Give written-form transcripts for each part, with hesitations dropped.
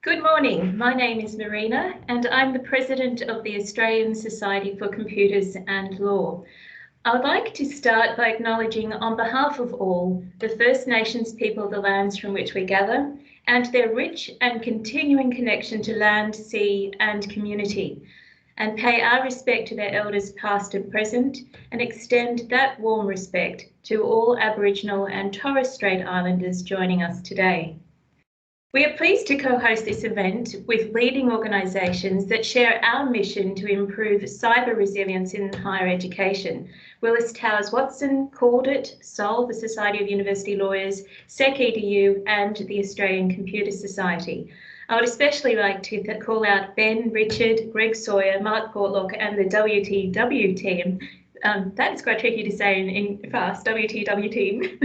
Good morning, my name is Marina and I'm the President of the Australian Society for Computers and Law. I would like to start by acknowledging on behalf of all the First Nations people of the lands from which we gather and their rich and continuing connection to land, sea and community, and pay our respect to their elders past and present, and extend that warm respect to all Aboriginal and Torres Strait Islanders joining us today. We are pleased to co-host this event with leading organisations that share our mission to improve cyber resilience in higher education. Willis Towers Watson, CAUDIT, SOL, the Society of University Lawyers, SECedu and the Australian Computer Society. I would especially like to call out Ben, Richard, Greg Sawyer, Mark Portlock and the WTW team. That is quite tricky to say in fast, WTW team,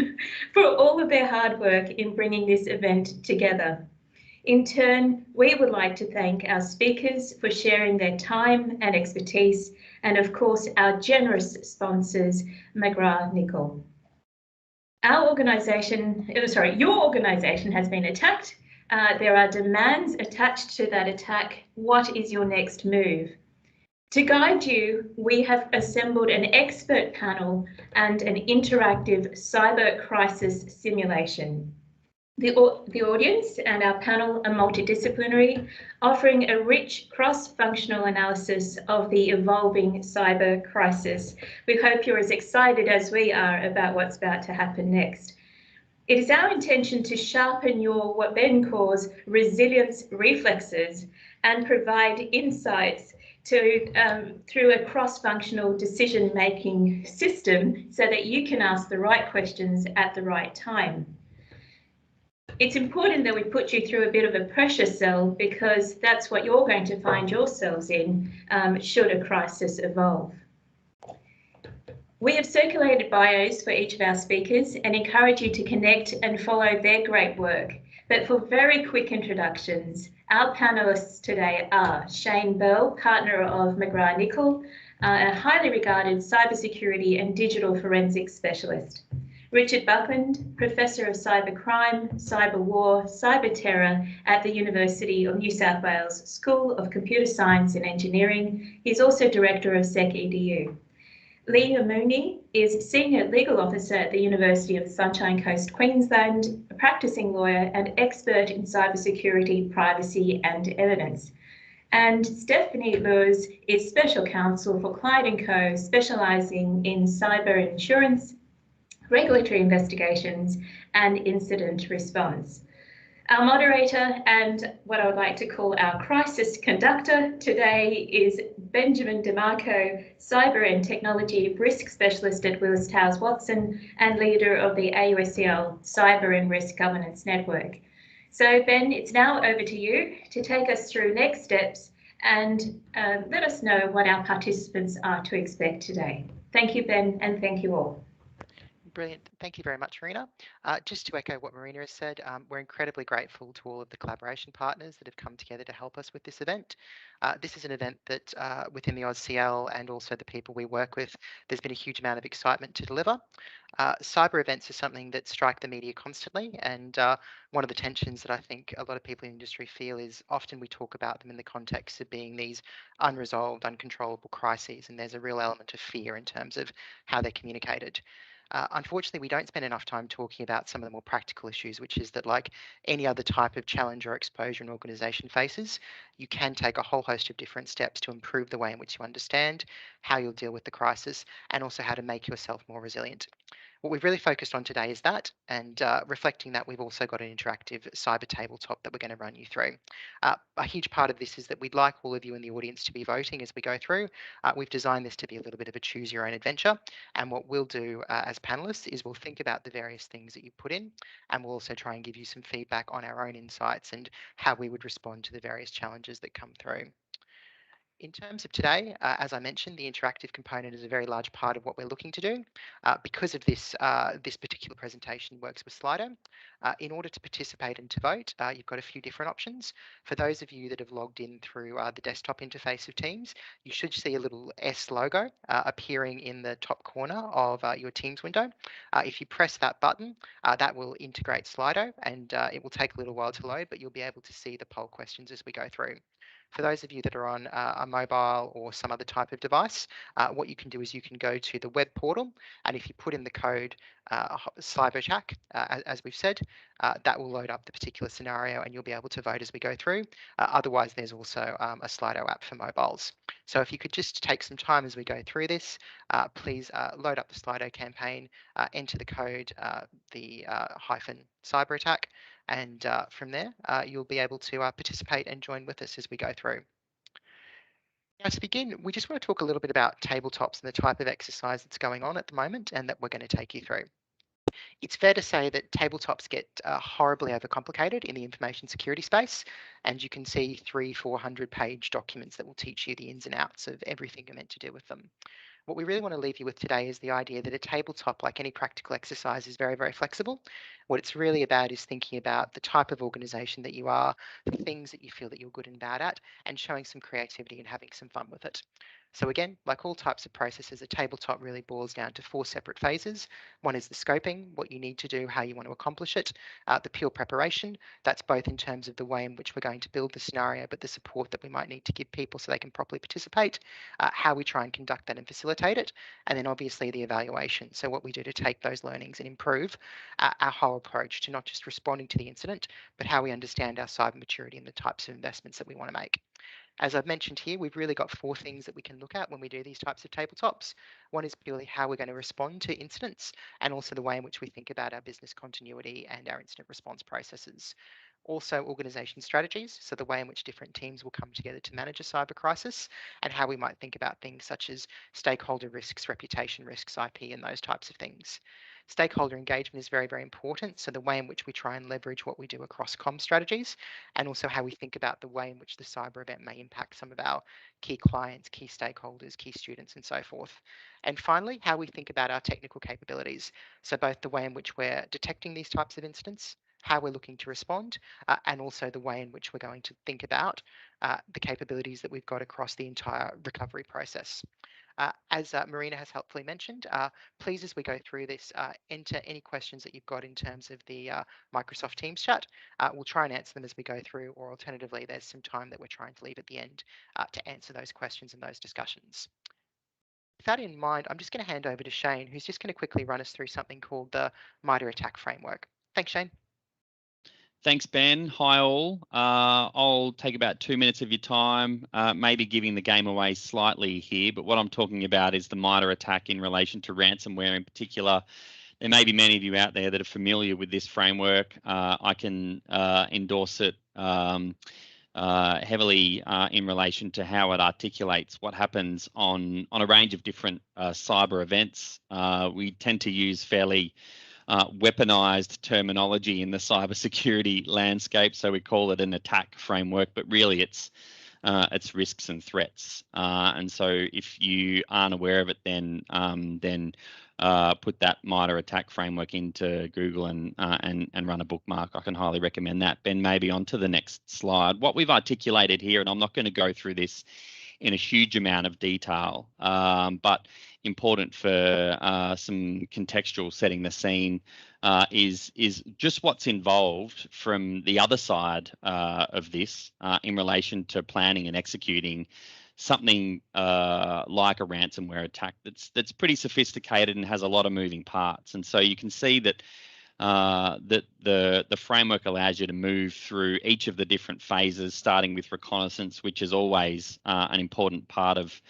for all of their hard work in bringing this event together. In turn, we would like to thank our speakers for sharing their time and expertise, and of course, our generous sponsors, McGrath-Nicol. Your organisation has been attacked. There are demands attached to that attack. What is your next move? To guide you, we have assembled an expert panel and an interactive cyber crisis simulation. The audience and our panel are multidisciplinary, offering a rich cross-functional analysis of the evolving cyber crisis. We hope you're as excited as we are about what's about to happen next. It is our intention to sharpen your, what Ben calls, resilience reflexes and provide insights through a cross-functional decision-making system so that you can ask the right questions at the right time. It's important that we put you through a bit of a pressure cell because that's what you're going to find yourselves in should a crisis evolve. We have circulated bios for each of our speakers and encourage you to connect and follow their great work. But for very quick introductions, our panelists today are Shane Bell, partner of McGrath-Nicol, a highly regarded cybersecurity and digital forensics specialist. Richard Buckland, Professor of Cybercrime, Cyber War, Cyber Terror at the University of New South Wales School of Computer Science and Engineering. He's also Director of SECedu. Leah Mooney is Senior Legal Officer at the University of the Sunshine Coast, Queensland, a practicing lawyer and expert in cybersecurity, privacy and evidence. And Stephanie Lewis is Special Counsel for Clyde & Co, specialising in cyber insurance, regulatory investigations and incident response. Our moderator and what I would like to call our crisis conductor today is Benjamin DeMarco, Cyber and Technology Risk Specialist at Willis Towers Watson and leader of the AUSCL Cyber and Risk Governance Network. So Ben, it's now over to you to take us through next steps and let us know what our participants are to expect today. Thank you, Ben, and thank you all. Brilliant. Thank you very much, Marina. Just to echo what Marina has said, we're incredibly grateful to all of the collaboration partners that have come together to help us with this event. This is an event that within the AUSCL and also the people we work with, there's been a huge amount of excitement to deliver. Cyber events are something that strike the media constantly, and one of the tensions that I think a lot of people in the industry feel is often we talk about them in the context of being these unresolved, uncontrollable crises, and there's a real element of fear in terms of how they're communicated. Unfortunately, we don't spend enough time talking about some of the more practical issues, which is that like any other type of challenge or exposure an organisation faces, you can take a whole host of different steps to improve the way in which you understand how you'll deal with the crisis and also how to make yourself more resilient. What we've really focused on today is that, and reflecting that, we've also got an interactive cyber tabletop that we're going to run you through. A huge part of this is that we'd like all of you in the audience to be voting as we go through. We've designed this to be a little bit of a choose your own adventure. And what we'll do as panelists is we'll think about the various things that you put in, and we'll also try and give you some feedback on our own insights and how we would respond to the various challenges that come through. In terms of today, as I mentioned, the interactive component is a very large part of what we're looking to do. Because of this, this particular presentation works with Slido. In order to participate and to vote, you've got a few different options. For those of you that have logged in through the desktop interface of Teams, you should see a little S logo appearing in the top corner of your Teams window. If you press that button, that will integrate Slido, and it will take a little while to load, but you'll be able to see the poll questions as we go through. For those of you that are on a mobile or some other type of device, what you can do is you can go to the web portal, and if you put in the code cyber-attack, as we've said, that will load up the particular scenario and you'll be able to vote as we go through. Otherwise, there's also a Slido app for mobiles. So if you could just take some time as we go through this, please load up the Slido campaign, enter the code, the hyphen cyber-attack, and from there, you'll be able to participate and join with us as we go through. Now, to begin, we just want to talk a little bit about tabletops and the type of exercise that's going on at the moment and that we're going to take you through. It's fair to say that tabletops get horribly overcomplicated in the information security space, and you can see 300-400 page documents that will teach you the ins and outs of everything you're meant to do with them. What we really want to leave you with today is the idea that a tabletop, like any practical exercise, is very, very flexible. What it's really about is thinking about the type of organization that you are, the things that you feel that you're good and bad at, and showing some creativity and having some fun with it. So again, like all types of processes, a tabletop really boils down to 4 separate phases. One is the scoping, what you need to do, how you want to accomplish it. The pure preparation, that's both in terms of the way in which we're going to build the scenario, but the support that we might need to give people so they can properly participate, how we try and conduct that and facilitate it, and then obviously the evaluation. So what we do to take those learnings and improve our whole approach to not just responding to the incident, but how we understand our cyber maturity and the types of investments that we want to make. As I've mentioned here, we've really got 4 things that we can look at when we do these types of tabletops. One is purely how we're going to respond to incidents and also the way in which we think about our business continuity and our incident response processes. Also, organisation strategies, so the way in which different teams will come together to manage a cyber crisis, and how we might think about things such as stakeholder risks, reputation risks, IP, and those types of things. Stakeholder engagement is very, very important, so the way in which we try and leverage what we do across comm strategies, and also how we think about the way in which the cyber event may impact some of our key clients, key stakeholders, key students, and so forth. And finally, how we think about our technical capabilities, so both the way in which we're detecting these types of incidents, how we're looking to respond, and also the way in which we're going to think about the capabilities that we've got across the entire recovery process. As Marina has helpfully mentioned, please, as we go through this, enter any questions that you've got in terms of the Microsoft Teams chat. We'll try and answer them as we go through, or alternatively, there's some time that we're trying to leave at the end to answer those questions and those discussions. With that in mind, I'm just going to hand over to Shane, who's just going to quickly run us through something called the Mitre attack framework. Thanks, Shane. Thanks, Ben. Hi, all. I'll take about 2 minutes of your time, maybe giving the game away slightly here, but what I'm talking about is the Mitre attack in relation to ransomware in particular. There may be many of you out there that are familiar with this framework. I can endorse it heavily in relation to how it articulates what happens on a range of different cyber events. We tend to use fairly weaponized terminology in the cybersecurity landscape, so we call it an attack framework, but really it's risks and threats. And so if you aren't aware of it, then put that Mitre attack framework into Google and run a bookmark. I can highly recommend that. Ben, maybe on to the next slide. What we've articulated here, and I'm not going to go through this in a huge amount of detail, but important for some contextual setting the scene, is just what's involved from the other side of this in relation to planning and executing something like a ransomware attack that's pretty sophisticated and has a lot of moving parts. And so you can see that the framework allows you to move through each of the different phases, starting with reconnaissance, which is always an important part of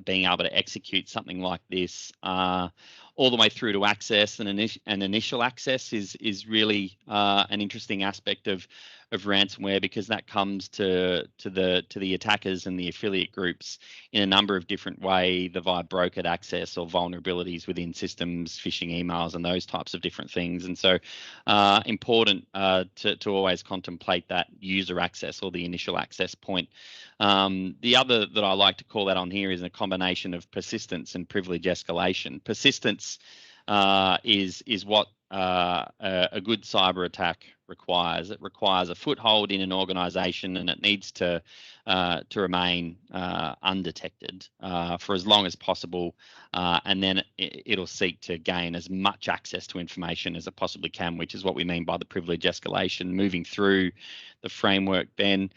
being able to execute something like this, all all the way through to access and initial access is really an interesting aspect of ransomware, because that comes to the attackers and the affiliate groups in a number of different ways, either via brokered access or vulnerabilities within systems, phishing emails, and those types of different things. And so important to always contemplate that user access or the initial access point. The other that I like to call out on here is a combination of persistence and privilege escalation. Persistence is what a good cyber attack requires. It requires a foothold in an organization, and it needs to remain undetected for as long as possible, and then it'll seek to gain as much access to information as it possibly can, which is what we mean by the privilege escalation. Moving through the framework, then.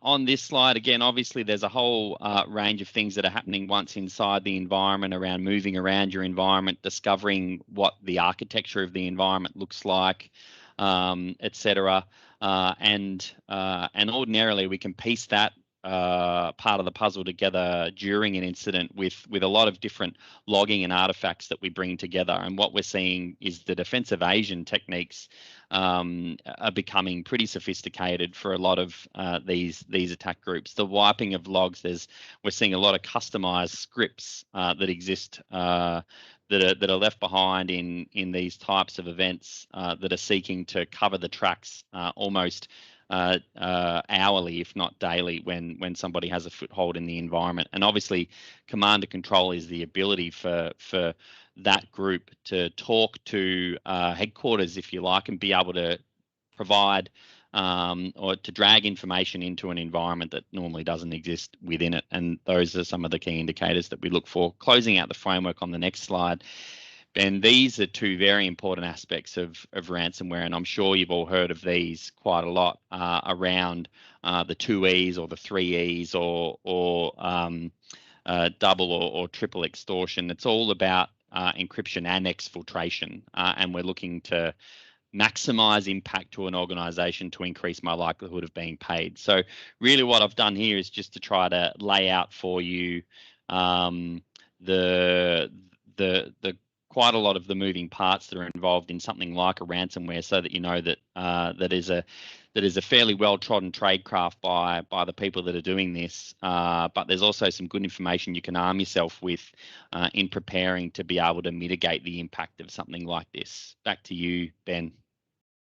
On this slide, again, obviously there's a whole range of things that are happening once inside the environment, around moving around your environment, discovering what the architecture of the environment looks like, etc. And ordinarily we can piece that part of the puzzle together during an incident with a lot of different logging and artifacts that we bring together. And what we're seeing is the defensive evasion techniques are becoming pretty sophisticated for a lot of these attack groups. The wiping of logs, we're seeing a lot of customized scripts that exist that are left behind in these types of events that are seeking to cover the tracks almost hourly, if not daily, when somebody has a foothold in the environment. And obviously, command and control is the ability for that group to talk to headquarters, if you like, and be able to provide or to drag information into an environment that normally doesn't exist within it. And those are some of the key indicators that we look for. Closing out the framework on the next slide. And these are two very important aspects of ransomware, and I'm sure you've all heard of these quite a lot around the 2 E's or the 3 E's or double or triple extortion. It's all about encryption and exfiltration, and we're looking to maximize impact to an organization to increase my likelihood of being paid. So really what I've done here is just to try to lay out for you the quite a lot of the moving parts that are involved in something like a ransomware, so that you know that that is a fairly well-trodden tradecraft by the people that are doing this. But there's also some good information you can arm yourself with in preparing to be able to mitigate the impact of something like this. Back to you, Ben.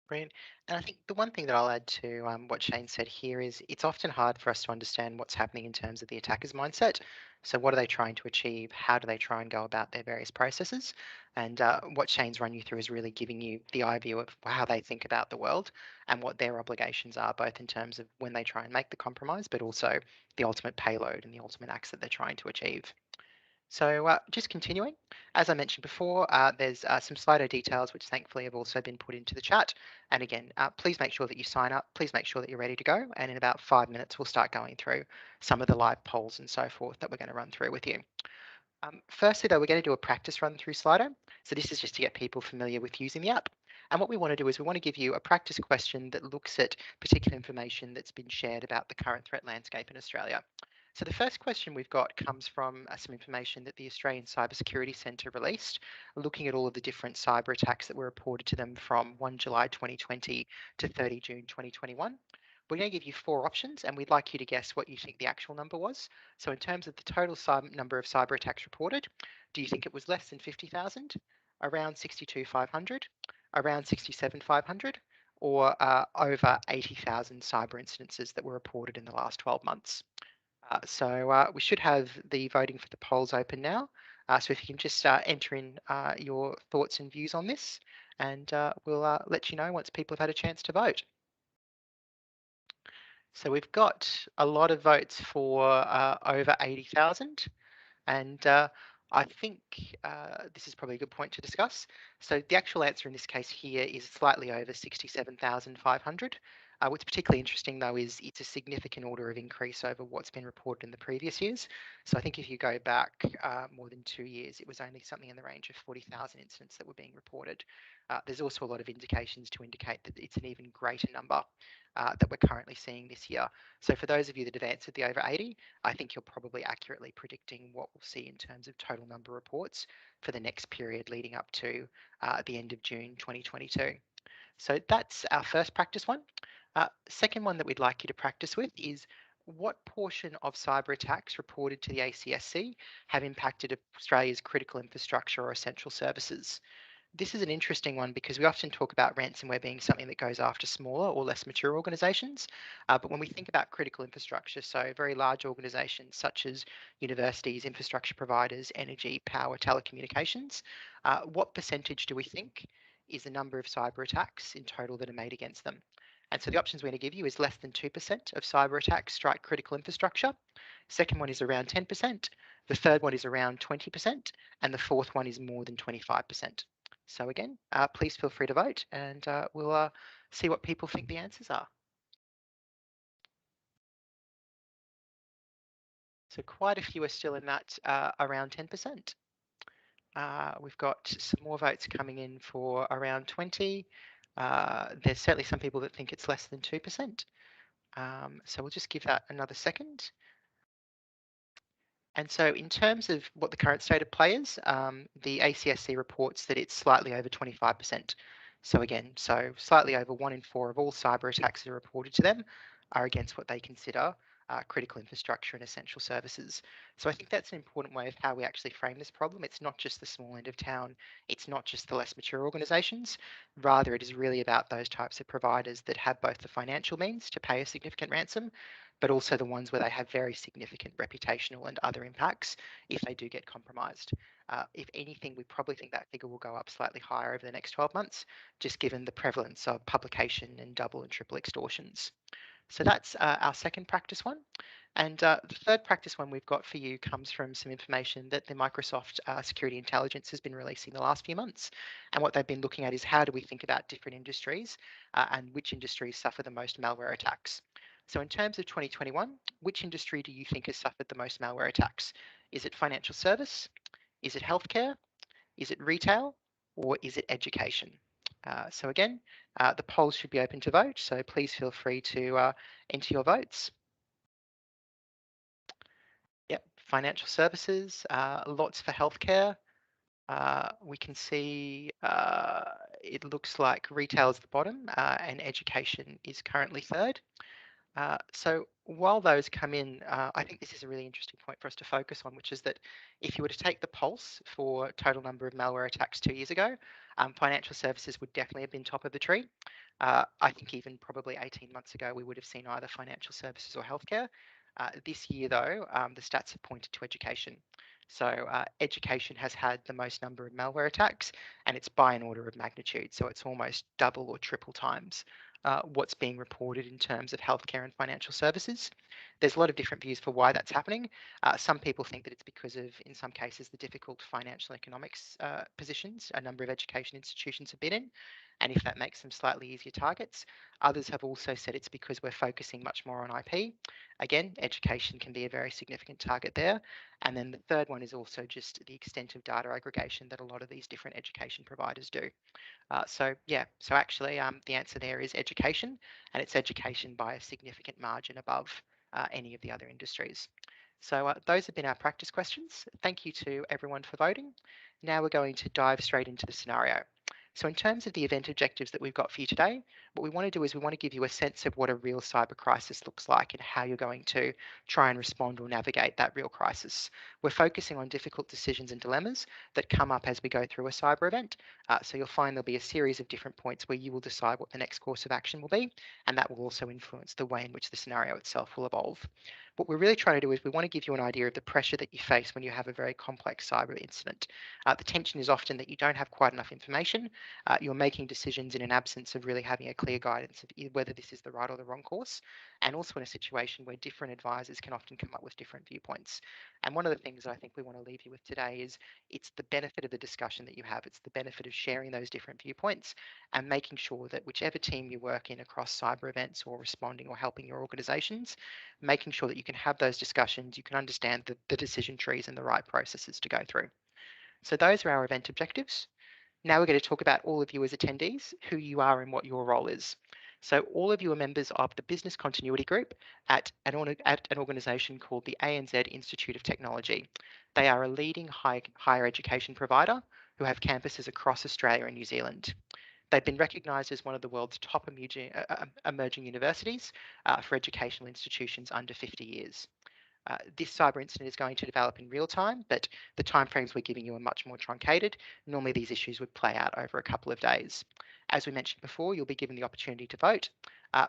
Brilliant. And I think the one thing that I'll add to what Shane said here is it's often hard for us to understand what's happening in terms of the attacker's mindset. So what are they trying to achieve? How do they try and go about their various processes? And what Shane's run you through is really giving you the eye view of how they think about the world and what their obligations are, both in terms of when they try and make the compromise, but also the ultimate payload and the ultimate acts that they're trying to achieve. So just continuing, as I mentioned before, there's some Slido details which thankfully have also been put into the chat. And again, please make sure that you sign up. Please make sure that you're ready to go. And in about 5 minutes, we'll start going through some of the live polls and so forth that we're going to run through with you. Firstly, though, we're going to do a practice run through Slido. So this is just to get people familiar with using the app. And what we want to do is we want to give you a practice question that looks at particular information that's been shared about the current threat landscape in Australia. So the first question we've got comes from some information that the Australian Cybersecurity Centre released, looking at all of the different cyber attacks that were reported to them from 1 July 2020 to 30 June 2021. We're going to give you 4 options, and we'd like you to guess what you think the actual number was. So in terms of the total number of cyber attacks reported, do you think it was less than 50,000, around 62,500, around 67,500, or over 80,000 cyber incidences that were reported in the last 12 months? So we should have the voting for the polls open now. So if you can just enter in your thoughts and views on this, and we'll let you know once people have had a chance to vote. So we've got a lot of votes for over 80,000, and I think this is probably a good point to discuss. So the actual answer in this case here is slightly over 67,500. What's particularly interesting, though, is it's a significant order of increase over what's been reported in the previous years. So I think if you go back more than 2 years, it was only something in the range of 40,000 incidents that were being reported. There's also a lot of indications to indicate that it's an even greater number that we're currently seeing this year. So for those of you that have answered the over 80, I think you're probably accurately predicting what we'll see in terms of total number of reports for the next period leading up to the end of June 2022. So that's our first practice one. Second one that we'd like you to practice with is what portion of cyber attacks reported to the ACSC have impacted Australia's critical infrastructure or essential services? This is an interesting one because we often talk about ransomware being something that goes after smaller or less mature organisations. But when we think about critical infrastructure, so very large organisations such as universities, infrastructure providers, energy, power, telecommunications, what percentage do we think is the number of cyber attacks in total that are made against them? And so the options we're going to give you is less than 2% of cyber attacks strike critical infrastructure. Second one is around 10%. The third one is around 20%. And the fourth one is more than 25%. So again, please feel free to vote and we'll see what people think the answers are. So quite a few are still in that around 10%. We've got some more votes coming in for around 20. There's certainly some people that think it's less than 2%. So we'll just give that another second. And so in terms of what the current state of play is, the ACSC reports that it's slightly over 25%. So again, so slightly over 1 in 4 of all cyber attacks that are reported to them are against what they consider critical infrastructure and essential services. So I think that's an important way of how we actually frame this problem. It's not just the small end of town. It's not just the less mature organisations. Rather, it is really about those types of providers that have both the financial means to pay a significant ransom, but also the ones where they have very significant reputational and other impacts if they do get compromised. If anything, we probably think that figure will go up slightly higher over the next 12 months, just given the prevalence of publication and double and triple extortions. So that's our second practice one. And the third practice one we've got for you comes from some information that the Microsoft Security Intelligence has been releasing the last few months. And what they've been looking at is how do we think about different industries and which industries suffer the most malware attacks. So in terms of 2021, which industry do you think has suffered the most malware attacks? Is it financial service? Is it healthcare? Is it retail? Or is it education? So again, the polls should be open to vote, so please feel free to enter your votes. Yep, financial services, lots for healthcare. We can see it looks like retail is the bottom and education is currently third. So while those come in, I think this is a really interesting point for us to focus on, which is that if you were to take the pulse for total number of malware attacks 2 years ago, financial services would definitely have been top of the tree. I think even probably 18 months ago, we would have seen either financial services or healthcare. This year, though, the stats have pointed to education. So education has had the most number of malware attacks, and it's by an order of magnitude. So it's almost double or triple times what's being reported in terms of healthcare and financial services. There's a lot of different views for why that's happening. Some people think that it's because of, in some cases, the difficult financial economics positions a number of education institutions have been in, and if that makes them slightly easier targets. Others have also said it's because we're focusing much more on IP. Again, education can be a very significant target there. And then the third one is also just the extent of data aggregation that a lot of these different education providers do. So actually the answer there is education, and it's education by a significant margin above any of the other industries. So those have been our practice questions. Thank you to everyone for voting. Now we're going to dive straight into the scenario. So in terms of the event objectives that we've got for you today, what we want to do is we want to give you a sense of what a real cyber crisis looks like and how you're going to try and respond or navigate that real crisis. We're focusing on difficult decisions and dilemmas that come up as we go through a cyber event. So you'll find there'll be a series of different points where you will decide what the next course of action will be, and that will also influence the way in which the scenario itself will evolve. What we're really trying to do is we want to give you an idea of the pressure that you face when you have a very complex cyber incident. The tension is often that you don't have quite enough information. You're making decisions in an absence of really having a clear guidance of whether this is the right or the wrong course, and also in a situation where different advisors can often come up with different viewpoints. And one of the things I think we want to leave you with today is it's the benefit of the discussion that you have. It's the benefit of sharing those different viewpoints and making sure that whichever team you work in across cyber events or responding or helping your organizations, making sure that you can have those discussions, you can understand the decision trees and the right processes to go through. So those are our event objectives. Now we're going to talk about all of you as attendees, who you are and what your role is. So all of you are members of the Business Continuity Group at an organisation called the ANZ Institute of Technology. They are a leading higher education provider who have campuses across Australia and New Zealand. They've been recognised as one of the world's top emerging universities for educational institutions under 50 years. This cyber incident is going to develop in real time, but the timeframes we're giving you are much more truncated. Normally these issues would play out over a couple of days. As we mentioned before, you'll be given the opportunity to vote.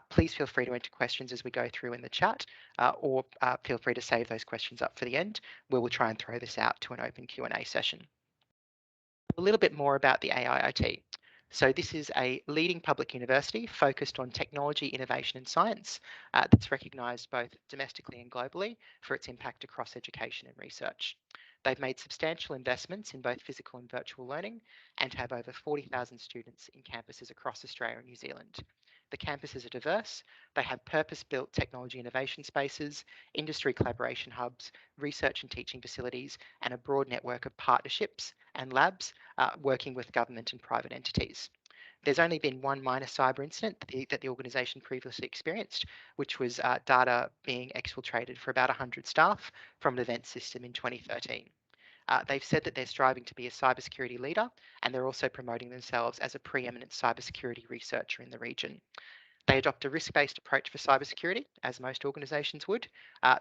Please feel free to enter questions as we go through in the chat, or feel free to save those questions up for the end, where we'll try and throw this out to an open Q&A session. A little bit more about the AIoT. So this is a leading public university focused on technology, innovation and science that's recognised both domestically and globally for its impact across education and research. They've made substantial investments in both physical and virtual learning and have over 40,000 students in campuses across Australia and New Zealand. The campuses are diverse. They have purpose-built technology innovation spaces, industry collaboration hubs, research and teaching facilities, and a broad network of partnerships and labs working with government and private entities. There's only been one minor cyber incident that the organisation previously experienced, which was data being exfiltrated for about 100 staff from an event system in 2013. They've said that they're striving to be a cybersecurity leader, and they're also promoting themselves as a preeminent cybersecurity researcher in the region. They adopt a risk-based approach for cybersecurity, as most organisations would.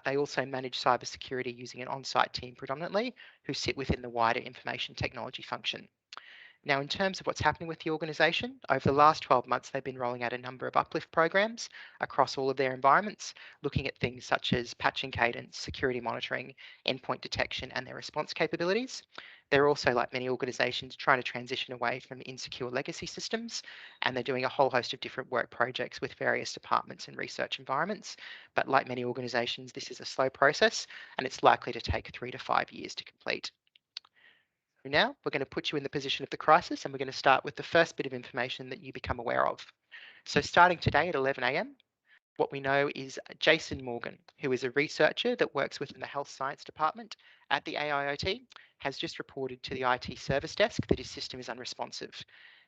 They also manage cybersecurity using an on-site team predominantly, who sit within the wider information technology function. Now, in terms of what's happening with the organisation, over the last 12 months, they've been rolling out a number of uplift programs across all of their environments, looking at things such as patching cadence, security monitoring, endpoint detection, and their response capabilities. They're also, like many organisations, trying to transition away from insecure legacy systems, and they're doing a whole host of different work projects with various departments and research environments. But like many organisations, this is a slow process, and it's likely to take 3 to 5 years to complete. Now we're going to put you in the position of the crisis, and we're going to start with the first bit of information that you become aware of. So starting today at 11 a.m, what we know is Jason Morgan, who is a researcher that works within the Health Science Department at the AIoT, has just reported to the IT service desk that his system is unresponsive.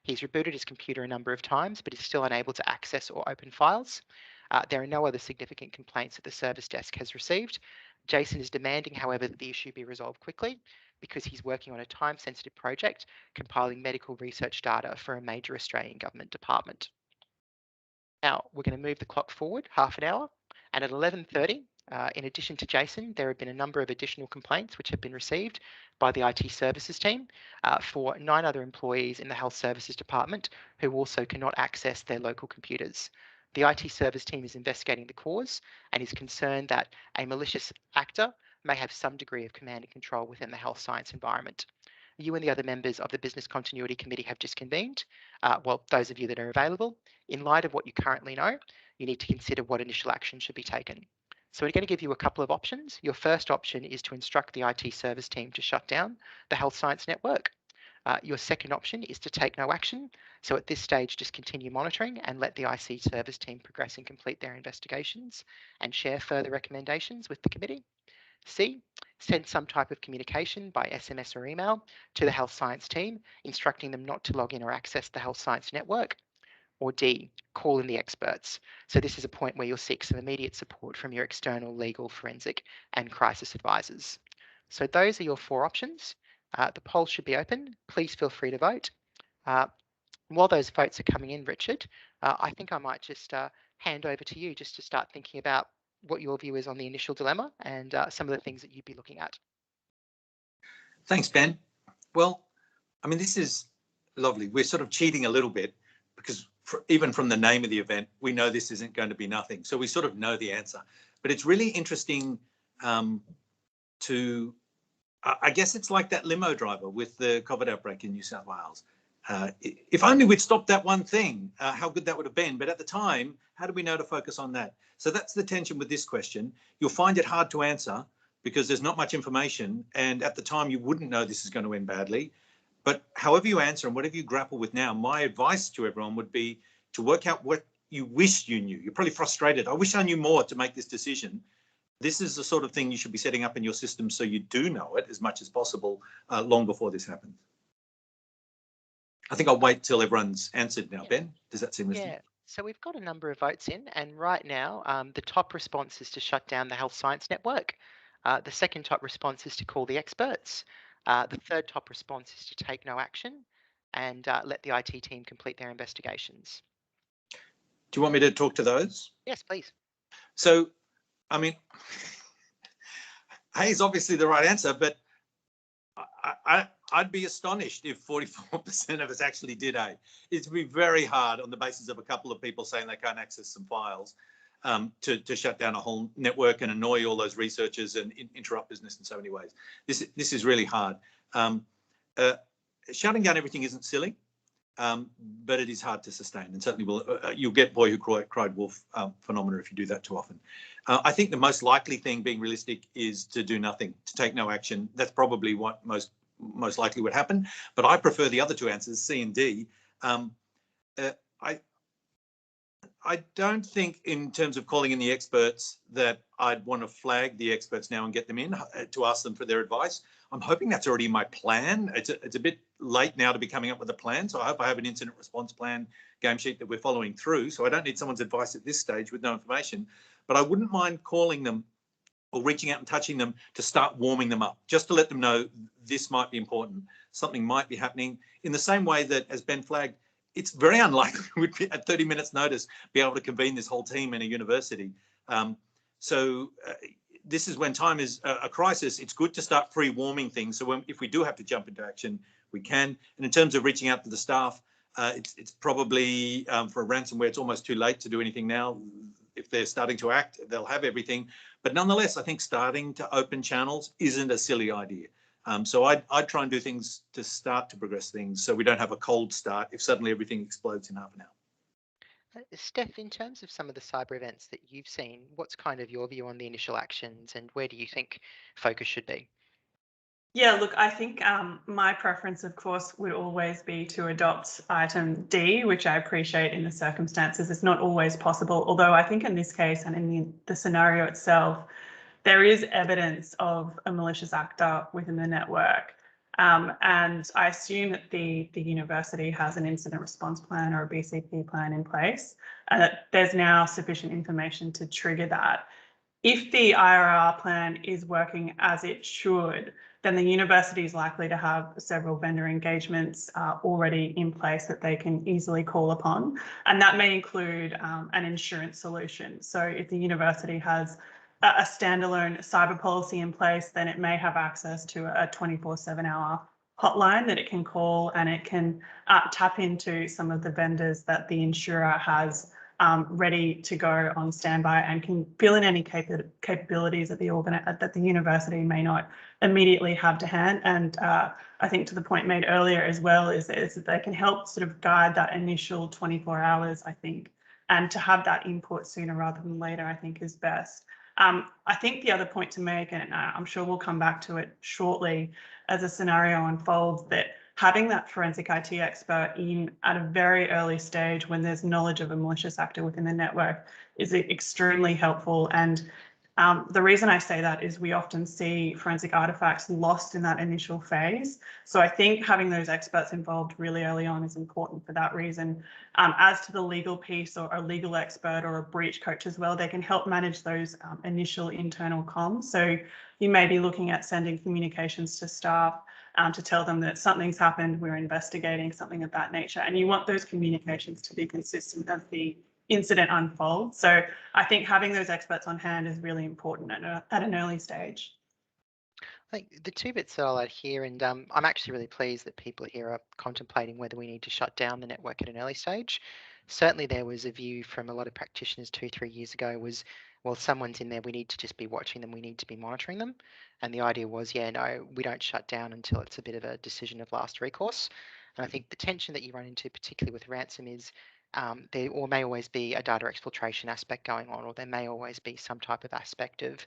He's rebooted his computer a number of times, but is still unable to access or open files. There are no other significant complaints that the service desk has received. Jason is demanding, however, that the issue be resolved quickly, because he's working on a time-sensitive project compiling medical research data for a major Australian government department. Now, we're going to move the clock forward half an hour, and at 11:30, in addition to Jason, there have been a number of additional complaints which have been received by the IT services team for 9 other employees in the Health Services Department who also cannot access their local computers. The IT service team is investigating the cause and is concerned that a malicious actor may have some degree of command and control within the health science environment. You and the other members of the Business Continuity Committee have just convened. Well, those of you that are available, in light of what you currently know, you need to consider what initial action should be taken. So we're going to give you a couple of options. Your first option is to instruct the IT service team to shut down the health science network. Your second option is to take no action. So at this stage, just continue monitoring and let the IT service team progress and complete their investigations and share further recommendations with the committee. C, send some type of communication by SMS or email to the health science team, instructing them not to log in or access the health science network. Or D, call in the experts. So this is a point where you'll seek some immediate support from your external legal, forensic and crisis advisors. So those are your 4 options. The poll should be open. Please feel free to vote. While those votes are coming in, Richard, I think I might just hand over to you just to start thinking about what your view is on the initial dilemma and some of the things that you'd be looking at. Thanks, Ben. Well, I mean, this is lovely. We're sort of cheating a little bit because even from the name of the event, we know this isn't going to be nothing. So we sort of know the answer. But it's really interesting I guess it's like that limo driver with the COVID outbreak in New South Wales. If only we'd stopped that one thing, how good that would have been. But at the time, how do we know to focus on that? So that's the tension with this question. You'll find it hard to answer because there's not much information. And at the time, you wouldn't know this is going to end badly. But however you answer and whatever you grapple with now, my advice to everyone would be to work out what you wish you knew. You're probably frustrated. I wish I knew more to make this decision. This is the sort of thing you should be setting up in your system so you do know it as much as possible long before this happens. I think I'll wait till everyone's answered now. Ben, does that seem reasonable? Yeah. So we've got a number of votes in, and right now the top response is to shut down the health science network. The second top response is to call the experts. The third top response is to take no action and let the IT team complete their investigations. Do you want me to talk to those? Yes, please. So, I mean, A is obviously the right answer, but I'd be astonished if 44% of us actually did A. It'd be very hard on the basis of a couple of people saying they can't access some files to shut down a whole network and annoy all those researchers and interrupt business in so many ways. This is really hard. Shutting down everything isn't silly, but it is hard to sustain, and certainly you'll get boy who cried wolf phenomena if you do that too often. I think the most likely thing, being realistic, is to do nothing, to take no action. That's probably what most likely would happen, but I prefer the other two answers, C and D. I don't think, in terms of calling in the experts, that I'd want to flag the experts now and get them in to ask them for their advice. I'm hoping that's already in my plan. It's a bit late now to be coming up with a plan, so I hope I have an incident response plan game sheet that we're following through. So I don't need someone's advice at this stage with no information, but I wouldn't mind calling them or reaching out and touching them to start warming them up, just to let them know this might be important. Something might be happening in the same way that, as Ben flagged, it's very unlikely we'd be at 30 minutes notice be able to convene this whole team in a university. This is when time is a crisis. It's good to start pre-warming things. So if we do have to jump into action, we can. And in terms of reaching out to the staff, it's probably for a ransomware, it's almost too late to do anything now. If they're starting to act, they'll have everything. But nonetheless, I think starting to open channels isn't a silly idea. So I'd try and do things to start to progress things so we don't have a cold start if suddenly everything explodes in half an hour. Steph, in terms of some of the cyber events that you've seen, what's kind of your view on the initial actions and where do you think focus should be? Yeah, look, I think my preference, of course, would always be to adopt item D, which I appreciate in the circumstances. It's not always possible, although I think in this case and in the scenario itself, there is evidence of a malicious actor within the network. And I assume that the university has an incident response plan or a BCP plan in place, and that there's now sufficient information to trigger that. If the IRR plan is working as it should, then the university is likely to have several vendor engagements already in place that they can easily call upon. And that may include an insurance solution. So if the university has a standalone cyber policy in place, then it may have access to a 24/7-hour hotline that it can call, and it can tap into some of the vendors that the insurer has ready to go on standby, and can fill in any capabilities that the university may not immediately have to hand. And I think to the point made earlier as well is that they can help sort of guide that initial 24 hours, I think, and to have that input sooner rather than later, I think is best. I think the other point to make, and I'm sure we'll come back to it shortly as a scenario unfolds, that having that forensic IT expert in at a very early stage when there's knowledge of a malicious actor within the network is extremely helpful. And the reason I say that is we often see forensic artifacts lost in that initial phase. So I think having those experts involved really early on is important for that reason. As to the legal piece, or a legal expert or a breach coach as well, they can help manage those initial internal comms. So you may be looking at sending communications to staff to tell them that something's happened, we're investigating, something of that nature. And you want those communications to be consistent as the incident unfolds. So I think having those experts on hand is really important at an early stage. I think the two bits that I'll add here, and I'm actually really pleased that people here are contemplating whether we need to shut down the network at an early stage. Certainly there was a view from a lot of practitioners 2-3 years ago was, well, someone's in there, we need to just be watching them, we need to be monitoring them. And the idea was, yeah, no, we don't shut down until it's a bit of a decision of last recourse. And I think the tension that you run into, particularly with ransom, is there may always be a data exfiltration aspect going on, or there may always be some type of aspect of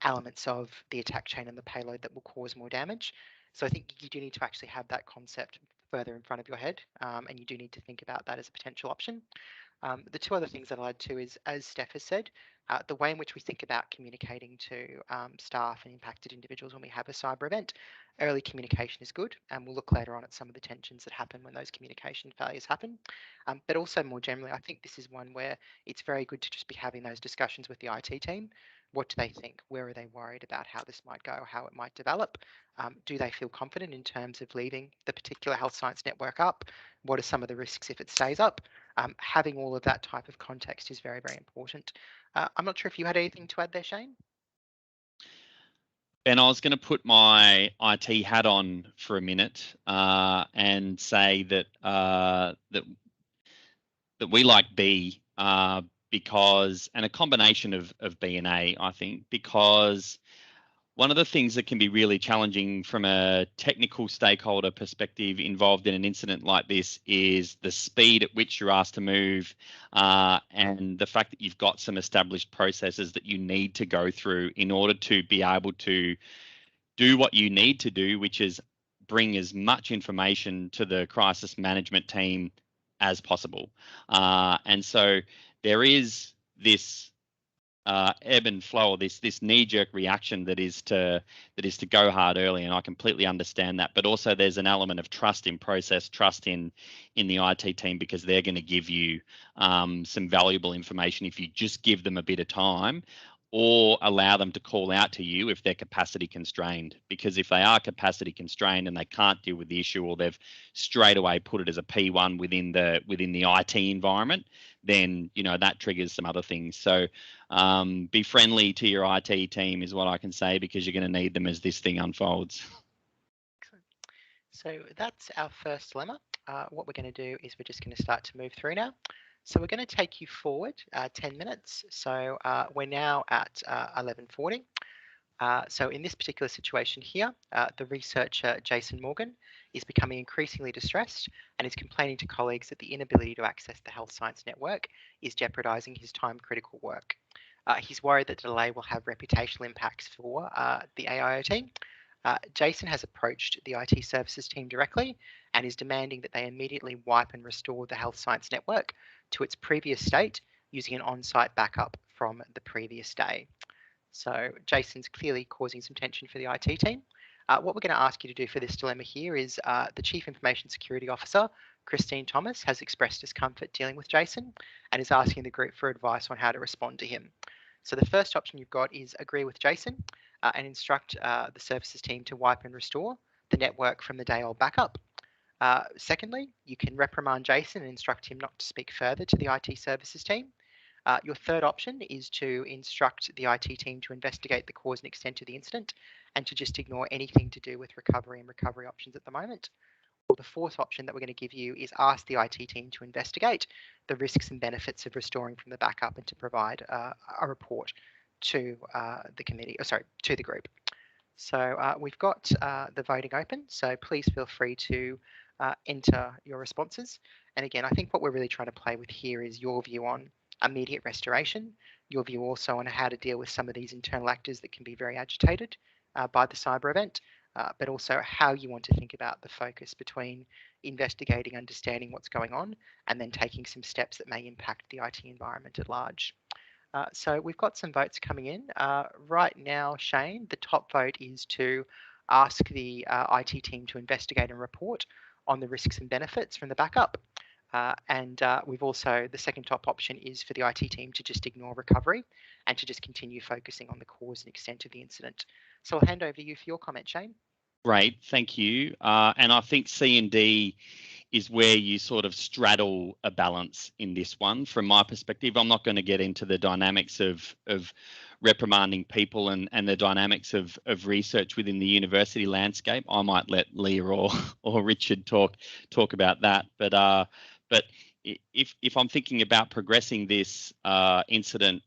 elements of the attack chain and the payload that will cause more damage. So I think you do need to actually have that concept further in front of your head, and you do need to think about that as a potential option. The two other things that I'd add to is, as Steph has said, the way in which we think about communicating to staff and impacted individuals when we have a cyber event, early communication is good, and we'll look later on at some of the tensions that happen when those communication failures happen. But also more generally, I think this is one where it's very good to just be having those discussions with the IT team. What do they think? Where are they worried about how this might go, how it might develop? Do they feel confident in terms of leaving the particular health science network up? What are some of the risks if it stays up? Having all of that type of context is very, very important. I'm not sure if you had anything to add there, Shane? Ben, I was going to put my IT hat on for a minute and say that that we like B because, and a combination of B and A, I think, because one of the things that can be really challenging from a technical stakeholder perspective involved in an incident like this is the speed at which you're asked to move and the fact that you've got some established processes that you need to go through in order to be able to do what you need to do, which is bring as much information to the crisis management team as possible. And so there is this ebb and flow, or this knee-jerk reaction that is to go hard early, and I completely understand that. But also, there's an element of trust in process, trust in the IT team, because they're going to give you some valuable information if you just give them a bit of time, or allow them to call out to you if they're capacity constrained. Because if they are capacity constrained and they can't deal with the issue, or they've straight away put it as a P1 within the IT environment, then that triggers some other things. So be friendly to your IT team is what I can say, because you're going to need them as this thing unfolds. So that's our first dilemma. What we're going to do is we're just going to start to move through now. So we're going to take you forward 10 minutes. So we're now at 11:40. So in this particular situation here, the researcher Jason Morgan is becoming increasingly distressed and is complaining to colleagues that the inability to access the health science network is jeopardizing his time-critical work. He's worried that the delay will have reputational impacts for the AIO team. Jason has approached the IT services team directly and is demanding that they immediately wipe and restore the health science network to its previous state using an on-site backup from the previous day. So Jason's clearly causing some tension for the IT team. What we're going to ask you to do for this dilemma here is the Chief Information Security Officer, Christine Thomas, has expressed discomfort dealing with Jason and is asking the group for advice on how to respond to him. So the first option you've got is agree with Jason and instruct the services team to wipe and restore the network from the day old backup. Secondly, you can reprimand Jason and instruct him not to speak further to the IT services team. Your third option is to instruct the IT team to investigate the cause and extent of the incident and to just ignore anything to do with recovery and recovery options at the moment. Or the fourth option that we're going to give you is ask the IT team to investigate the risks and benefits of restoring from the backup and to provide a report to the committee, to the group. So we've got the voting open, so please feel free to enter your responses. And again, I think what we're really trying to play with here is your view on immediate restoration, your view also on how to deal with some of these internal actors that can be very agitated by the cyber event, but also how you want to think about the focus between investigating, understanding what's going on, and then taking some steps that may impact the IT environment at large. So we've got some votes coming in. Right now, Shane, the top vote is to ask the IT team to investigate and report on the risks and benefits from the backup. And we've also, the second top option is for the IT team to just ignore recovery and to just continue focusing on the cause and extent of the incident. So I'll hand over to you for your comment, Shane. Great, thank you. And I think C and D is where you sort of straddle a balance in this one. From my perspective, I'm not going to get into the dynamics of reprimanding people and the dynamics of research within the university landscape. I might let Leah or Richard talk about that. But if I'm thinking about progressing this incident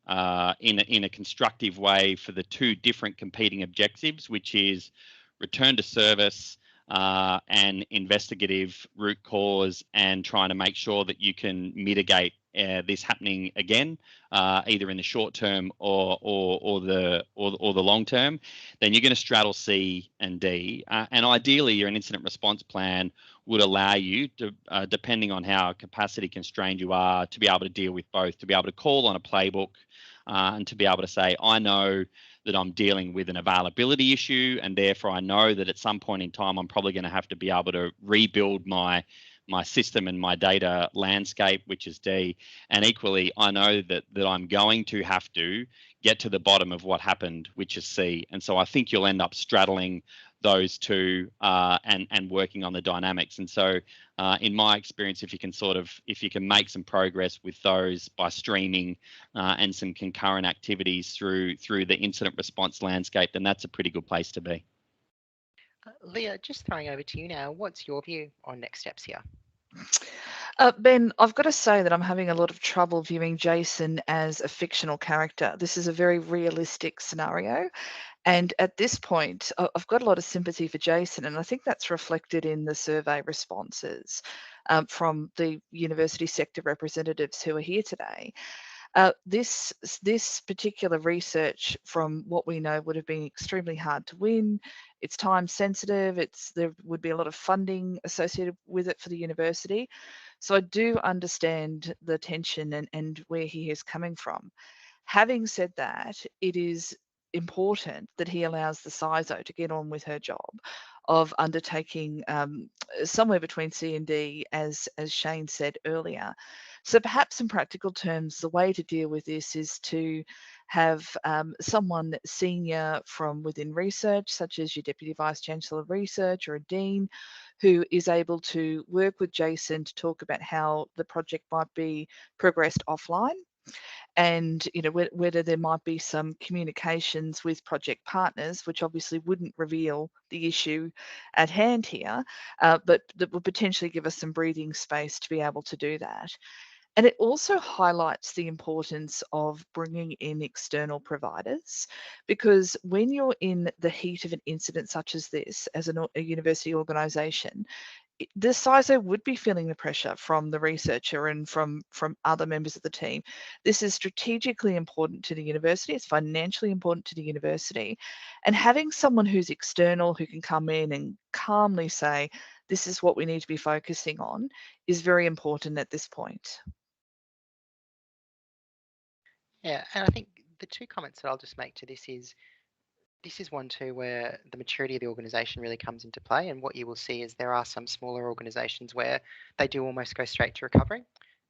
in a constructive way for the two different competing objectives, which is return to service and investigative root cause, and trying to make sure that you can mitigate this happening again, either in the short term or the long term, then you're going to straddle C and D. And ideally, your incident response plan would allow you to, depending on how capacity constrained you are, to be able to deal with both, to be able to call on a playbook and to be able to say, I know that I'm dealing with an availability issue, and therefore I know that at some point in time I'm probably going to have to be able to rebuild my system and my data landscape, which is D. And equally, I know that I'm going to have to get to the bottom of what happened, which is C. And so I think you'll end up straddling those two and working on the dynamics. And so in my experience, if you can make some progress with those by streaming and some concurrent activities through the incident response landscape, then that's a pretty good place to be. Leah, just throwing over to you now, what's your view on next steps here? Ben, I've got to say that I'm having a lot of trouble viewing Jason as a fictional character. This is a very realistic scenario. And at this point, I've got a lot of sympathy for Jason, and I think that's reflected in the survey responses from the university sector representatives who are here today. This particular research, from what we know, would have been extremely hard to win. It's time sensitive. There would be a lot of funding associated with it for the university. So I do understand the tension and where he is coming from. Having said that, it is important that he allows the CISO to get on with her job of undertaking somewhere between C and D, as Shane said earlier. So perhaps in practical terms, the way to deal with this is to have someone senior from within research, such as your Deputy Vice Chancellor of Research or a Dean, who is able to work with Jason to talk about how the project might be progressed offline, and whether there might be some communications with project partners, which obviously wouldn't reveal the issue at hand here, but that would potentially give us some breathing space to be able to do that. And it also highlights the importance of bringing in external providers, because when you're in the heat of an incident such as this, as a university organisation, the CISO would be feeling the pressure from the researcher and from other members of the team. This is strategically important to the university. It's financially important to the university. And having someone who's external, who can come in and calmly say, this is what we need to be focusing on, is very important at this point. Yeah, and I think the two comments that I'll just make to this is one too where the maturity of the organisation really comes into play, and what you will see is there are some smaller organisations where they do almost go straight to recovery.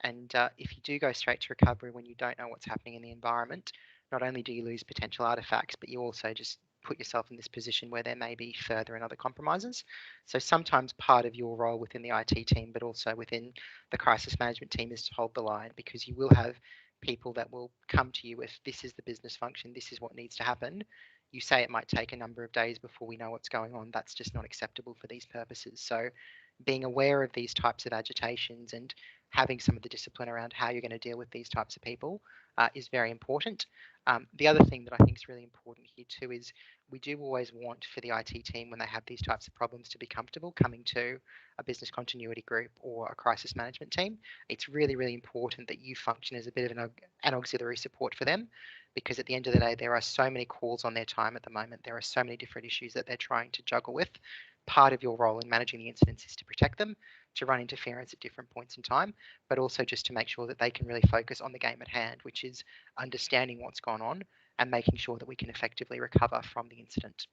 And if you do go straight to recovery when you don't know what's happening in the environment, not only do you lose potential artefacts, but you also just put yourself in this position where there may be further and other compromises. So sometimes part of your role within the IT team, but also within the crisis management team, is to hold the line, because you will have people that will come to you with, this is the business function, this is what needs to happen. You say it might take a number of days before we know what's going on. That's just not acceptable for these purposes. So being aware of these types of agitations and having some of the discipline around how you're going to deal with these types of people is very important. The other thing that I think is really important here too is we do always want for the IT team, when they have these types of problems, to be comfortable coming to a business continuity group or a crisis management team. It's really, really important that you function as a bit of an auxiliary support for them, because at the end of the day, there are so many calls on their time at the moment. There are so many different issues that they're trying to juggle with. Part of your role in managing the incidents is to protect them, to run interference at different points in time, but also just to make sure that they can really focus on the game at hand, which is understanding what's gone on and making sure that we can effectively recover from the incident.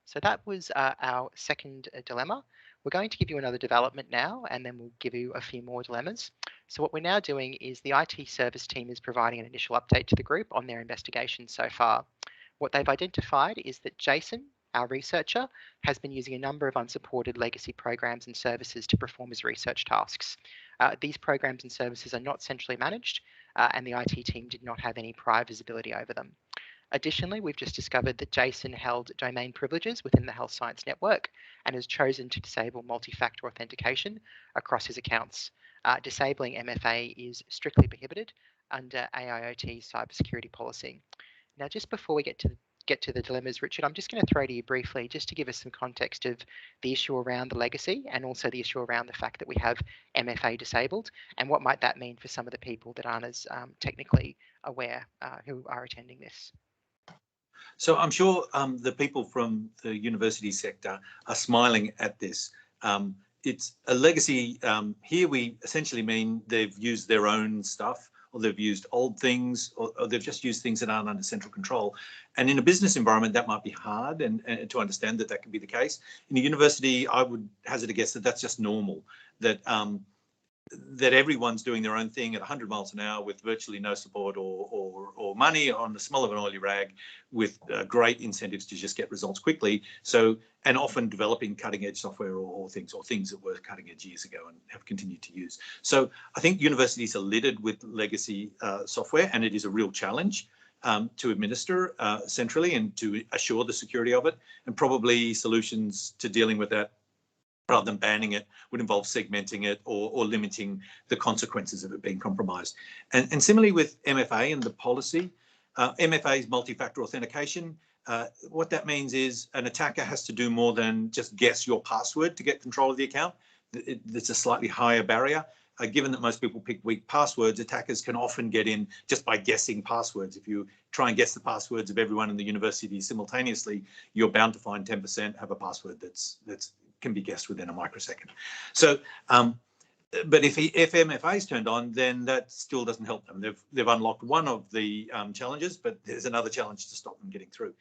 So that was our second dilemma. We're going to give you another development now, and then we'll give you a few more dilemmas. So what we're now doing is the IT service team is providing an initial update to the group on their investigation so far. What they've identified is that Jason, our researcher, has been using a number of unsupported legacy programs and services to perform his research tasks. These programs and services are not centrally managed, and the IT team did not have any prior visibility over them. Additionally, we've just discovered that Jason held domain privileges within the Health Science Network and has chosen to disable multi-factor authentication across his accounts. Disabling MFA is strictly prohibited under AIoT cybersecurity policy. Now, just before we get to get to the dilemmas, Richard, I'm just going to throw to you briefly just to give us some context of the issue around the legacy and also the issue around the fact that we have MFA disabled, and what might that mean for some of the people that aren't as technically aware who are attending this. So I'm sure the people from the university sector are smiling at this. It's a legacy. Here we essentially mean they've used their own stuff, or they've used old things, or they've just used things that aren't under central control. And in a business environment, that might be hard and to understand that that can be the case. In a university, I would hazard a guess that that's just normal, that that everyone's doing their own thing at 100 miles an hour with virtually no support or money on the smell of an oily rag, with great incentives to just get results quickly. So, and often developing cutting edge software or things that were cutting edge years ago and have continued to use. So I think universities are littered with legacy software, and it is a real challenge to administer centrally and to assure the security of it. And probably solutions to dealing with that, rather than banning it, would involve segmenting it or limiting the consequences of it being compromised. And similarly with MFA and the policy, MFA is multi-factor authentication. What that means is an attacker has to do more than just guess your password to get control of the account. It's a slightly higher barrier. Given that most people pick weak passwords, attackers can often get in just by guessing passwords. If you try and guess the passwords of everyone in the university simultaneously, you're bound to find 10% have a password that's can be guessed within a microsecond. So, but if MFA is turned on, then that still doesn't help them. They've unlocked one of the challenges, but there's another challenge to stop them getting through.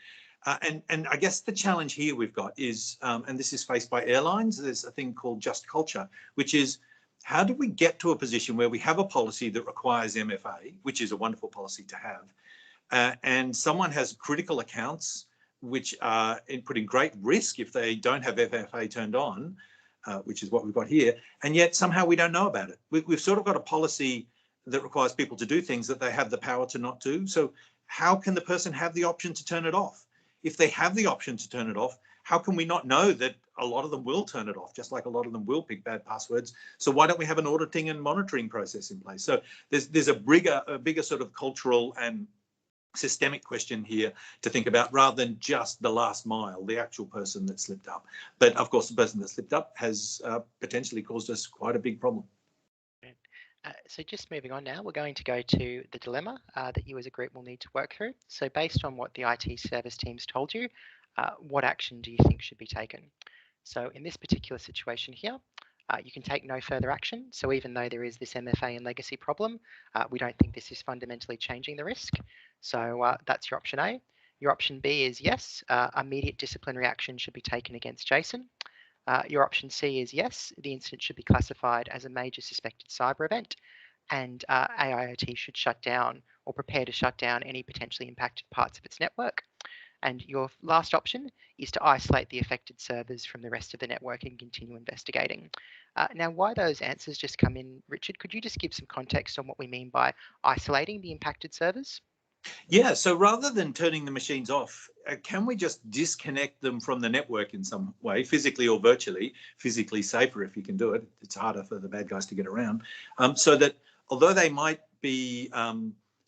And I guess the challenge here we've got is, and this is faced by airlines, there's a thing called just culture, which is, how do we get to a position where we have a policy that requires MFA, which is a wonderful policy to have, and someone has critical accounts which are put in great risk if they don't have FFA turned on, which is what we've got here, and yet somehow we don't know about it. We've sort of got a policy that requires people to do things that they have the power to not do. So how can the person have the option to turn it off? If they have the option to turn it off, how can we not know that a lot of them will turn it off, just like a lot of them will pick bad passwords? So why don't we have an auditing and monitoring process in place? So there's a bigger sort of cultural and systemic question here to think about, rather than just the last mile, the actual person that slipped up. But of course, the person that slipped up has potentially caused us quite a big problem. So just moving on now, we're going to go to the dilemma that you as a group will need to work through. So based on what the IT service team's told you, what action do you think should be taken? So in this particular situation here, you can take no further action. So even though there is this MFA and legacy problem, we don't think this is fundamentally changing the risk. So that's your option A. Your option B is yes, immediate disciplinary action should be taken against JSON. Your option C is yes, the incident should be classified as a major suspected cyber event, and AIoT should shut down or prepare to shut down any potentially impacted parts of its network. And your last option is to isolate the affected servers from the rest of the network and continue investigating. Now, why those answers just come in, Richard, could you just give some context on what we mean by isolating the impacted servers? Yeah, so rather than turning the machines off, can we just disconnect them from the network in some way, physically or virtually? Physically safer if you can do it. It's harder for the bad guys to get around. So that although they might be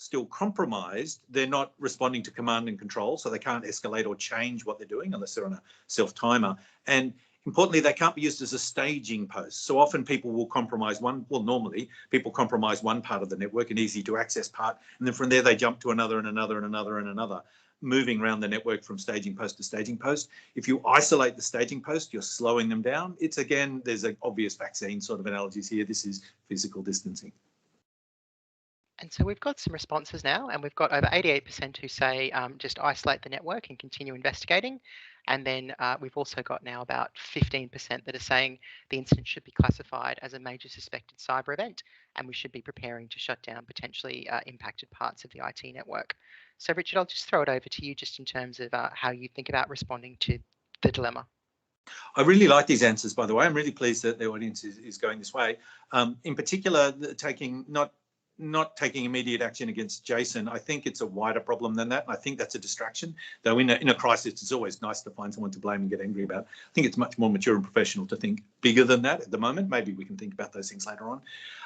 still compromised, they're not responding to command and control, so they can't escalate or change what they're doing unless they're on a self-timer. And importantly, they can't be used as a staging post. So often people will compromise normally people compromise one part of the network, an easy to access part, and then from there they jump to another and another and another and another, moving around the network from staging post to staging post. If you isolate the staging post, you're slowing them down. It's again, there's an obvious vaccine sort of analogies here. This is physical distancing. And so we've got some responses now, and we've got over 88% who say just isolate the network and continue investigating. And then we've also got now about 15% that are saying the incident should be classified as a major suspected cyber event, and we should be preparing to shut down potentially impacted parts of the IT network. So Richard, I'll just throw it over to you just in terms of how you think about responding to the dilemma. I really like these answers, by the way. I'm really pleased that the audience is going this way. In particular, not taking immediate action against JSON, I think it's a wider problem than that. I think that's a distraction, though in a crisis, it's always nice to find someone to blame and get angry about. I think it's much more mature and professional to think bigger than that at the moment. Maybe we can think about those things later on.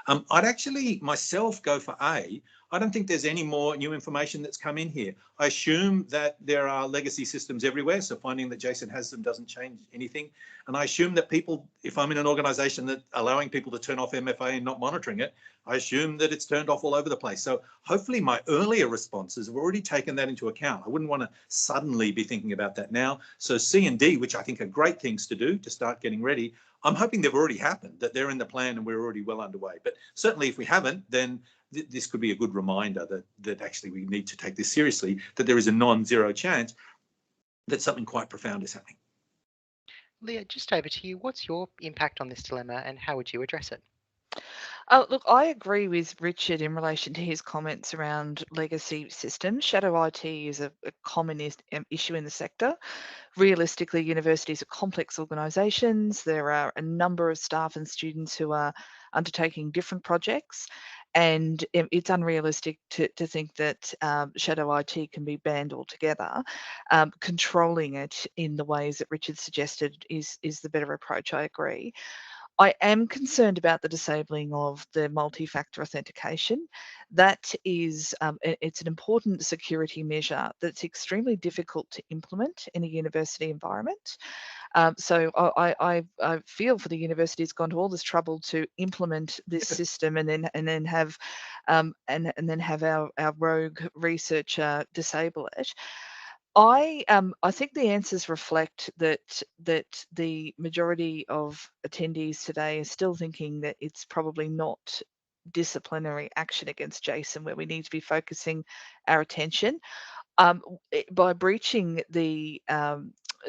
I'd actually myself go for A. I don't think there's any more new information that's come in here. I assume that there are legacy systems everywhere, so finding that JSON has them doesn't change anything. And I assume that people, if I'm in an organization that allowing people to turn off MFA and not monitoring it, I assume that it's turned off all over the place. So hopefully my earlier responses have already taken that into account. I wouldn't want to suddenly be thinking about that now. So C and D, which I think are great things to do to start getting ready, I'm hoping they've already happened, that they're in the plan and we're already well underway. But certainly if we haven't, then this could be a good reminder that actually we need to take this seriously, that there is a non-zero chance that something quite profound is happening. Leah, just over to you. What's your impact on this dilemma and how would you address it? Look, I agree with Richard in relation to his comments around legacy systems. Shadow IT is a common issue in the sector. Realistically, universities are complex organisations. There are a number of staff and students who are undertaking different projects, and it's unrealistic to think that shadow IT can be banned altogether. Controlling it in the ways that Richard suggested is the better approach. I agree. I am concerned about the disabling of the multi-factor authentication. That is, it's an important security measure that's extremely difficult to implement in a university environment. So I feel for the university it's gone to all this trouble to implement this system and then have our rogue researcher disable it. I think the answers reflect that the majority of attendees today are still thinking that it's probably not disciplinary action against JSON where we need to be focusing our attention. By breaching the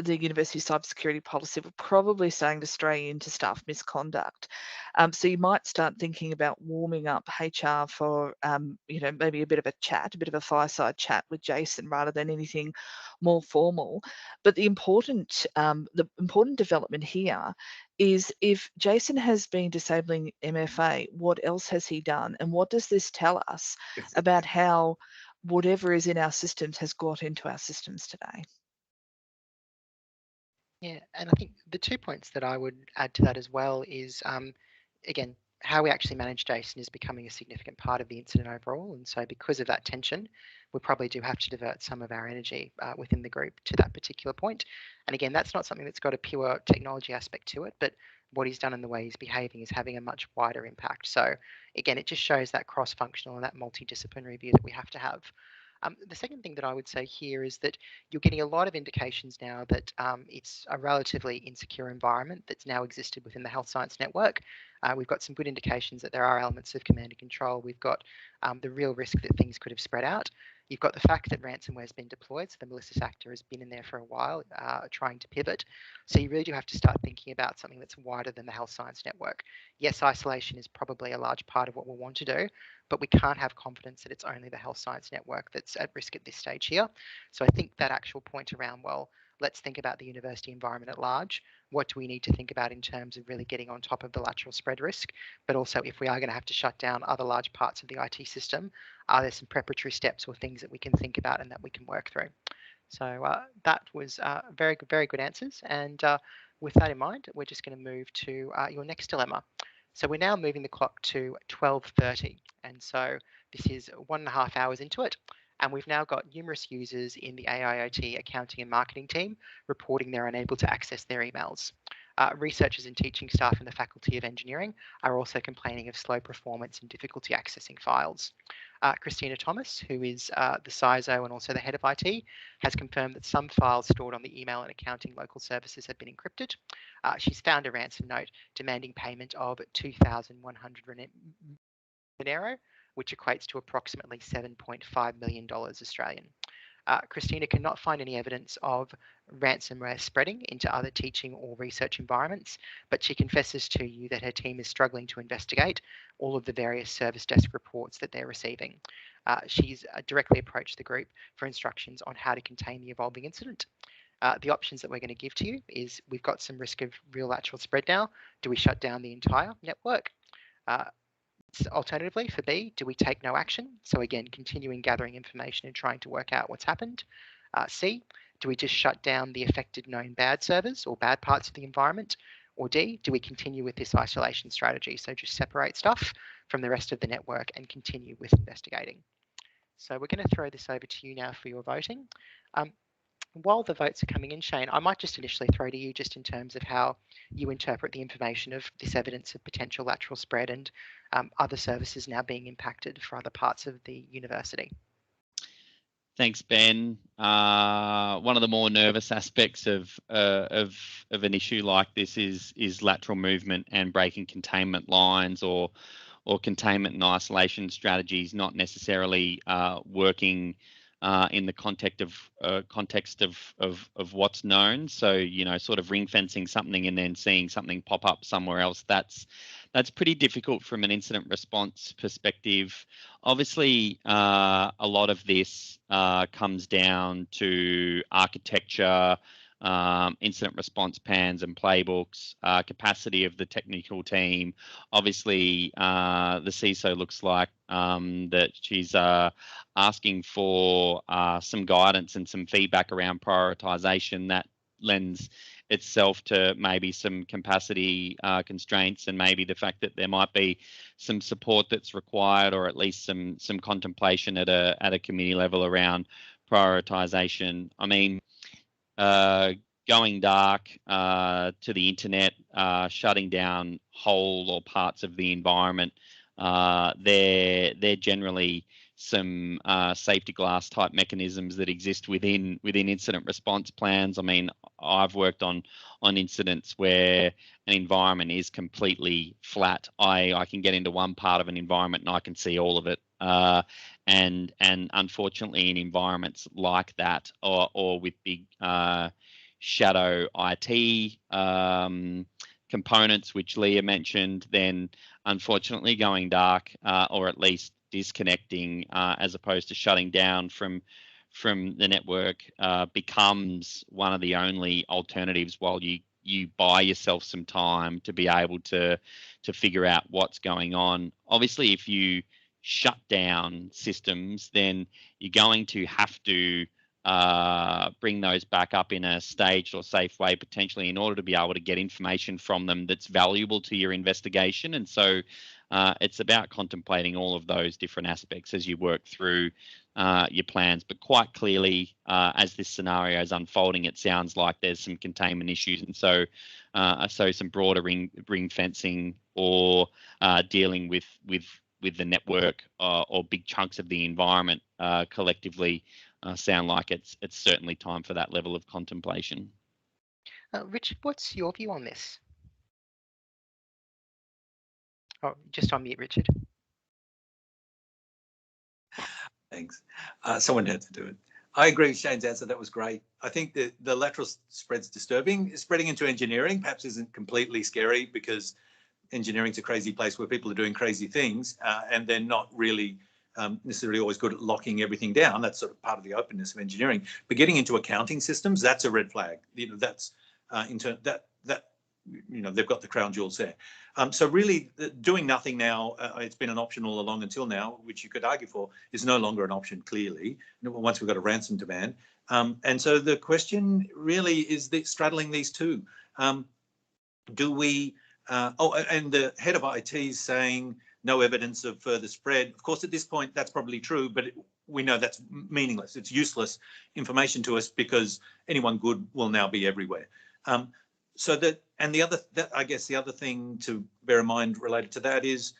university cybersecurity policy, we're probably starting to stray into staff misconduct. So you might start thinking about warming up HR for, maybe a bit of a chat, a bit of a fireside chat with JSON rather than anything more formal. But the important development here is if JSON has been disabling MFA, what else has he done? And what does this tell us about how whatever is in our systems has got into our systems today? Yeah, and I think the 2 points that I would add to that as well is, again, how we actually manage JSON is becoming a significant part of the incident overall. And so because of that tension, we probably do have to divert some of our energy within the group to that particular point. And again, that's not something that's got a pure technology aspect to it, but what he's done and the way he's behaving is having a much wider impact. So again, it just shows that cross-functional and that multidisciplinary view that we have to have. The second thing that I would say here is that you're getting a lot of indications now that it's a relatively insecure environment that's now existed within the health science network. We've got some good indications that there are elements of command and control. We've got the real risk that things could have spread out. You've got the fact that ransomware has been deployed, so the malicious actor has been in there for a while trying to pivot. So you really do have to start thinking about something that's wider than the health science network. Yes, isolation is probably a large part of what we'll want to do, but we can't have confidence that it's only the health science network that's at risk at this stage here. So I think that actual point around, well, let's think about the university environment at large. What do we need to think about in terms of really getting on top of the lateral spread risk? But also, if we are going to have to shut down other large parts of the IT system, are there some preparatory steps or things that we can think about and that we can work through? So that was very good answers. And with that in mind, we're just going to move to your next dilemma. So we're now moving the clock to 12:30. And so this is 1.5 hours into it. And we've now got numerous users in the AIoT accounting and marketing team reporting they're unable to access their emails. Researchers and teaching staff in the Faculty of Engineering are also complaining of slow performance and difficulty accessing files. Christina Thomas, who is the CISO and also the head of IT, has confirmed that some files stored on the email and accounting local services have been encrypted. She's found a ransom note demanding payment of 2,100 Monero, which equates to approximately $7.5 million Australian. Christina cannot find any evidence of ransomware spreading into other teaching or research environments, but she confesses to you that her team is struggling to investigate all of the various service desk reports that they're receiving. She's directly approached the group for instructions on how to contain the evolving incident. The options that we're going to give to you is we've got some risk of real lateral spread now. Do we shut down the entire network? Alternatively, for B, do we take no action? So again, continuing gathering information and trying to work out what's happened. C, do we just shut down the affected known bad servers or bad parts of the environment? Or D, do we continue with this isolation strategy? So just separate stuff from the rest of the network and continue with investigating. So we're going to throw this over to you now for your voting. While the votes are coming in, Shane, I might just initially throw to you just in terms of how you interpret the information of this evidence of potential lateral spread and other services now being impacted for other parts of the university. Thanks, Ben. One of the more nervous aspects of an issue like this is lateral movement and breaking containment lines or containment and isolation strategies not necessarily working in the context of what's known. So, you know, sort of ring fencing something and then seeing something pop up somewhere else. That's pretty difficult from an incident response perspective. Obviously, a lot of this comes down to architecture, incident response plans and playbooks, capacity of the technical team. Obviously, the CISO looks like that she's asking for some guidance and some feedback around prioritization that lends itself to maybe some capacity constraints and maybe the fact that there might be some support that's required, or at least some contemplation at a committee level around prioritization. I mean, going dark to the internet, shutting down whole or parts of the environment, they're generally some safety glass type mechanisms that exist within incident response plans. I mean, I've worked on incidents where an environment is completely flat. I can get into one part of an environment and I can see all of it. And unfortunately, in environments like that, or with big shadow IT components, which Leah mentioned, then unfortunately going dark, or at least disconnecting as opposed to shutting down from the network becomes one of the only alternatives while you buy yourself some time to be able to figure out what's going on. Obviously, if you shut down systems, then you're going to have to bring those back up in a staged or safe way, potentially, in order to be able to get information from them that's valuable to your investigation. And so it's about contemplating all of those different aspects as you work through your plans. But quite clearly, as this scenario is unfolding, it sounds like there's some containment issues, and so some broader ring fencing or dealing with the network or big chunks of the environment collectively sound like it's certainly time for that level of contemplation. Richard, what's your view on this? Oh, just on mute, Richard. Thanks. Someone had to do it. I agree with Shane's answer. That was great. I think that the lateral spread's disturbing. Spreading into engineering perhaps isn't completely scary, because engineering's a crazy place where people are doing crazy things and they're not really necessarily always good at locking everything down. That's sort of part of the openness of engineering. But getting into accounting systems, that's a red flag. You know, that's you know, they've got the crown jewels there. So really, doing nothing now, it's been an option all along until now, which you could argue for, is no longer an option, clearly, once we've got a ransom demand. And so the question really is straddling these two. Do we, and the head of IT is saying no evidence of further spread. Of course, at this point, that's probably true, but we know that's meaningless. It's useless information to us, because anyone good will now be everywhere. So that, and the other, I guess the other thing to bear in mind related to that is,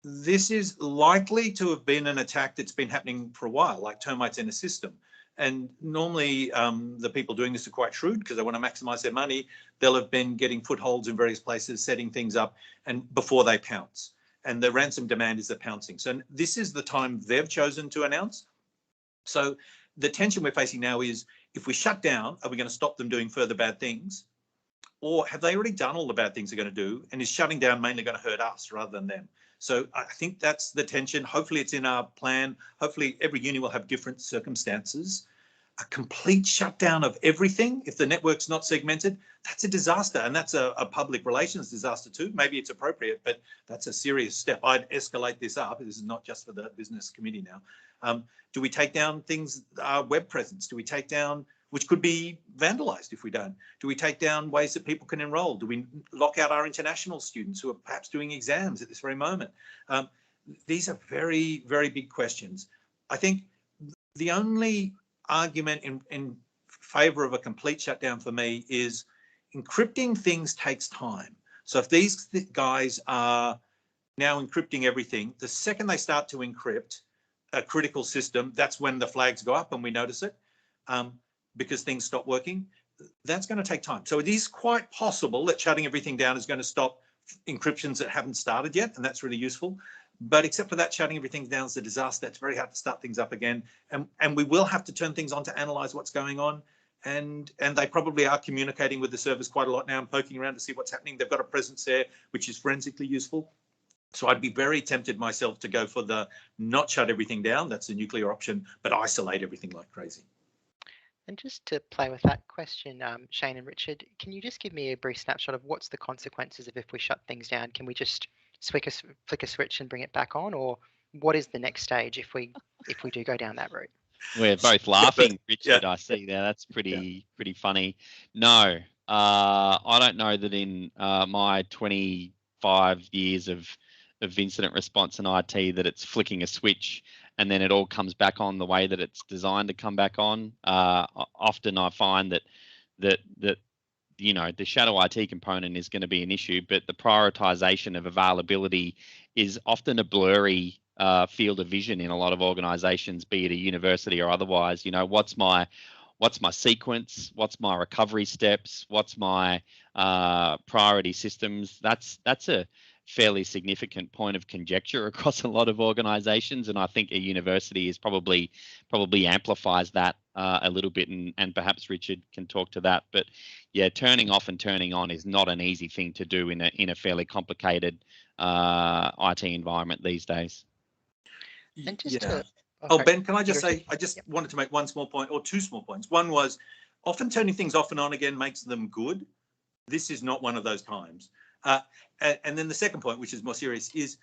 this is likely to have been an attack that's been happening for a while, like termites in a system. And normally the people doing this are quite shrewd, because they want to maximize their money. They'll have been getting footholds in various places, setting things up, and before they pounce. And the ransom demand is the pouncing. So this is the time they've chosen to announce. So the tension we're facing now is, if we shut down, are we going to stop them doing further bad things? Or have they already done all the bad things they're going to do, and is shutting down mainly going to hurt us rather than them? So I think that's the tension. Hopefully it's in our plan. Hopefully every uni will have different circumstances. A complete shutdown of everything, if the network's not segmented, that's a disaster. And that's a public relations disaster too. Maybe it's appropriate, but that's a serious step. I'd escalate this up. This is not just for the business committee now. Do we take down things, our web presence? Do we take down which could be vandalized if we don't? Do we take down ways that people can enroll? Do we lock out our international students who are perhaps doing exams at this very moment? These are very, very big questions. I think the only argument in favor of a complete shutdown for me is encrypting things takes time. So if these guys are now encrypting everything, the second they start to encrypt a critical system, that's when the flags go up and we notice it, because things stop working. That's going to take time. So it is quite possible that shutting everything down is going to stop encryptions that haven't started yet, and that's really useful. But except for that, shutting everything down is a disaster. It's very hard to start things up again. And we will have to turn things on to analyze what's going on. And they probably are communicating with the servers quite a lot now and poking around to see what's happening. They've got a presence there, which is forensically useful. So I'd be very tempted myself to go for the not shut everything down. That's a nuclear option, but isolate everything like crazy. And just to play with that question, Shane and Richard, can you just give me a brief snapshot of what's the consequences of if we shut things down? Can we just flick a switch and bring it back on, or what is the next stage if we do go down that route? We're both laughing, Richard. Yeah. I see there. That's pretty funny. No, I don't know that in my 25 years of incident response and IT that it's flicking a switch and then it all comes back on the way that it's designed to come back on. Often I find that you know, the shadow IT component is going to be an issue, but the prioritization of availability is often a blurry field of vision in a lot of organizations, be it a university or otherwise. You know, what's my sequence? What's my recovery steps? What's my priority systems? That's a fairly significant point of conjecture across a lot of organizations, and I think a university is probably amplifies that a little bit, and perhaps Richard can talk to that. But yeah, turning off and turning on is not an easy thing to do in a fairly complicated IT environment these days. And just Yeah. to, Ben, can I just say, I just wanted to make one small point, or two small points. One was, often turning things off and on again makes them good. This is not one of those times. And then the second point, which is more serious, is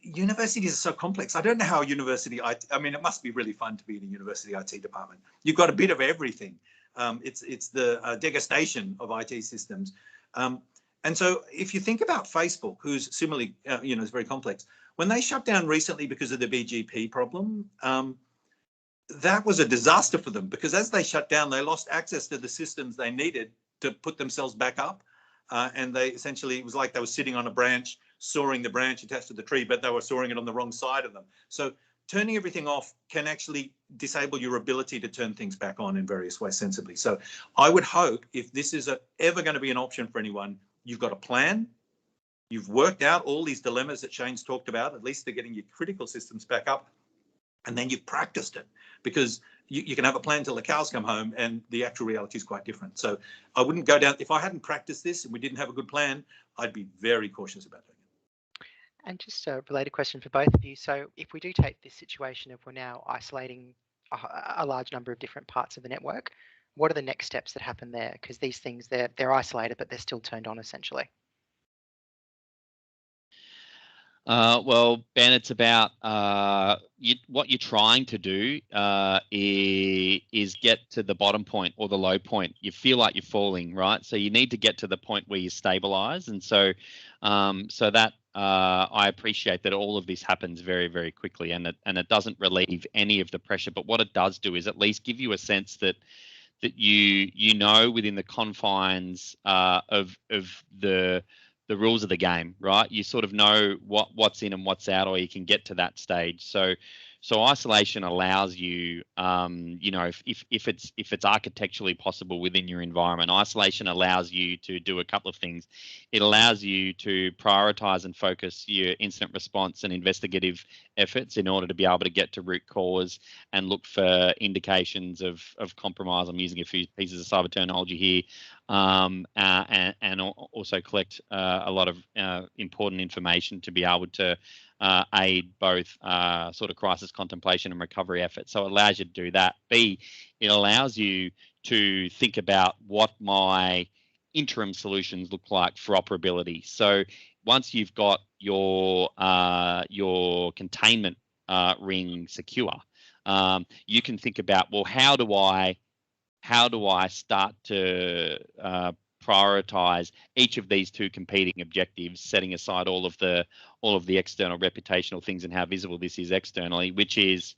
universities are so complex. I don't know how university IT, I mean, it must be really fun to be in a university IT department. You've got a bit of everything. It's the degustation of IT systems. And so if you think about Facebook, who's similarly, is very complex, when they shut down recently because of the BGP problem, that was a disaster for them, because as they shut down, they lost access to the systems they needed to put themselves back up. And they essentially, it was like they were sitting on a branch, sawing the branch attached to the tree, but they were sawing it on the wrong side of them. So turning everything off can actually disable your ability to turn things back on in various ways sensibly. So I would hope, if this is ever going to be an option for anyone, you've got a plan, you've worked out all these dilemmas that Shane's talked about, at least to getting your critical systems back up, and then you've practiced it, because you can have a plan till the cows come home and the actual reality is quite different. So I wouldn't go down, if I hadn't practiced this and we didn't have a good plan, I'd be very cautious about doing it. And just a related question for both of you. So if we do take this situation of we're now isolating a large number of different parts of the network, what are the next steps that happen there? Because these things, they're isolated, but they're still turned on essentially. Well, Ben, it's about what you're trying to do is get to the bottom point or the low point. You feel like you're falling, right? So you need to get to the point where you stabilize. And so that I appreciate that all of this happens very, very quickly, and it doesn't relieve any of the pressure. But what it does do is at least give you a sense that you know within the confines of the rules of the game, right? You sort of know what's in and what's out, or you can get to that stage. So isolation allows you, if it's architecturally possible within your environment, isolation allows you to do a couple of things. It allows you to prioritize and focus your incident response and investigative efforts in order to be able to get to root cause and look for indications of compromise. I'm using a few pieces of cyber terminology here, and also collect a lot of important information to be able to aid both sort of crisis contemplation and recovery efforts. So it allows you to do that. B, it allows you to think about what my interim solutions look like for operability. So once you've got your containment ring secure, you can think about, well, how do I how do I start to prioritize each of these two competing objectives, setting aside all of the external reputational things and how visible this is externally, which is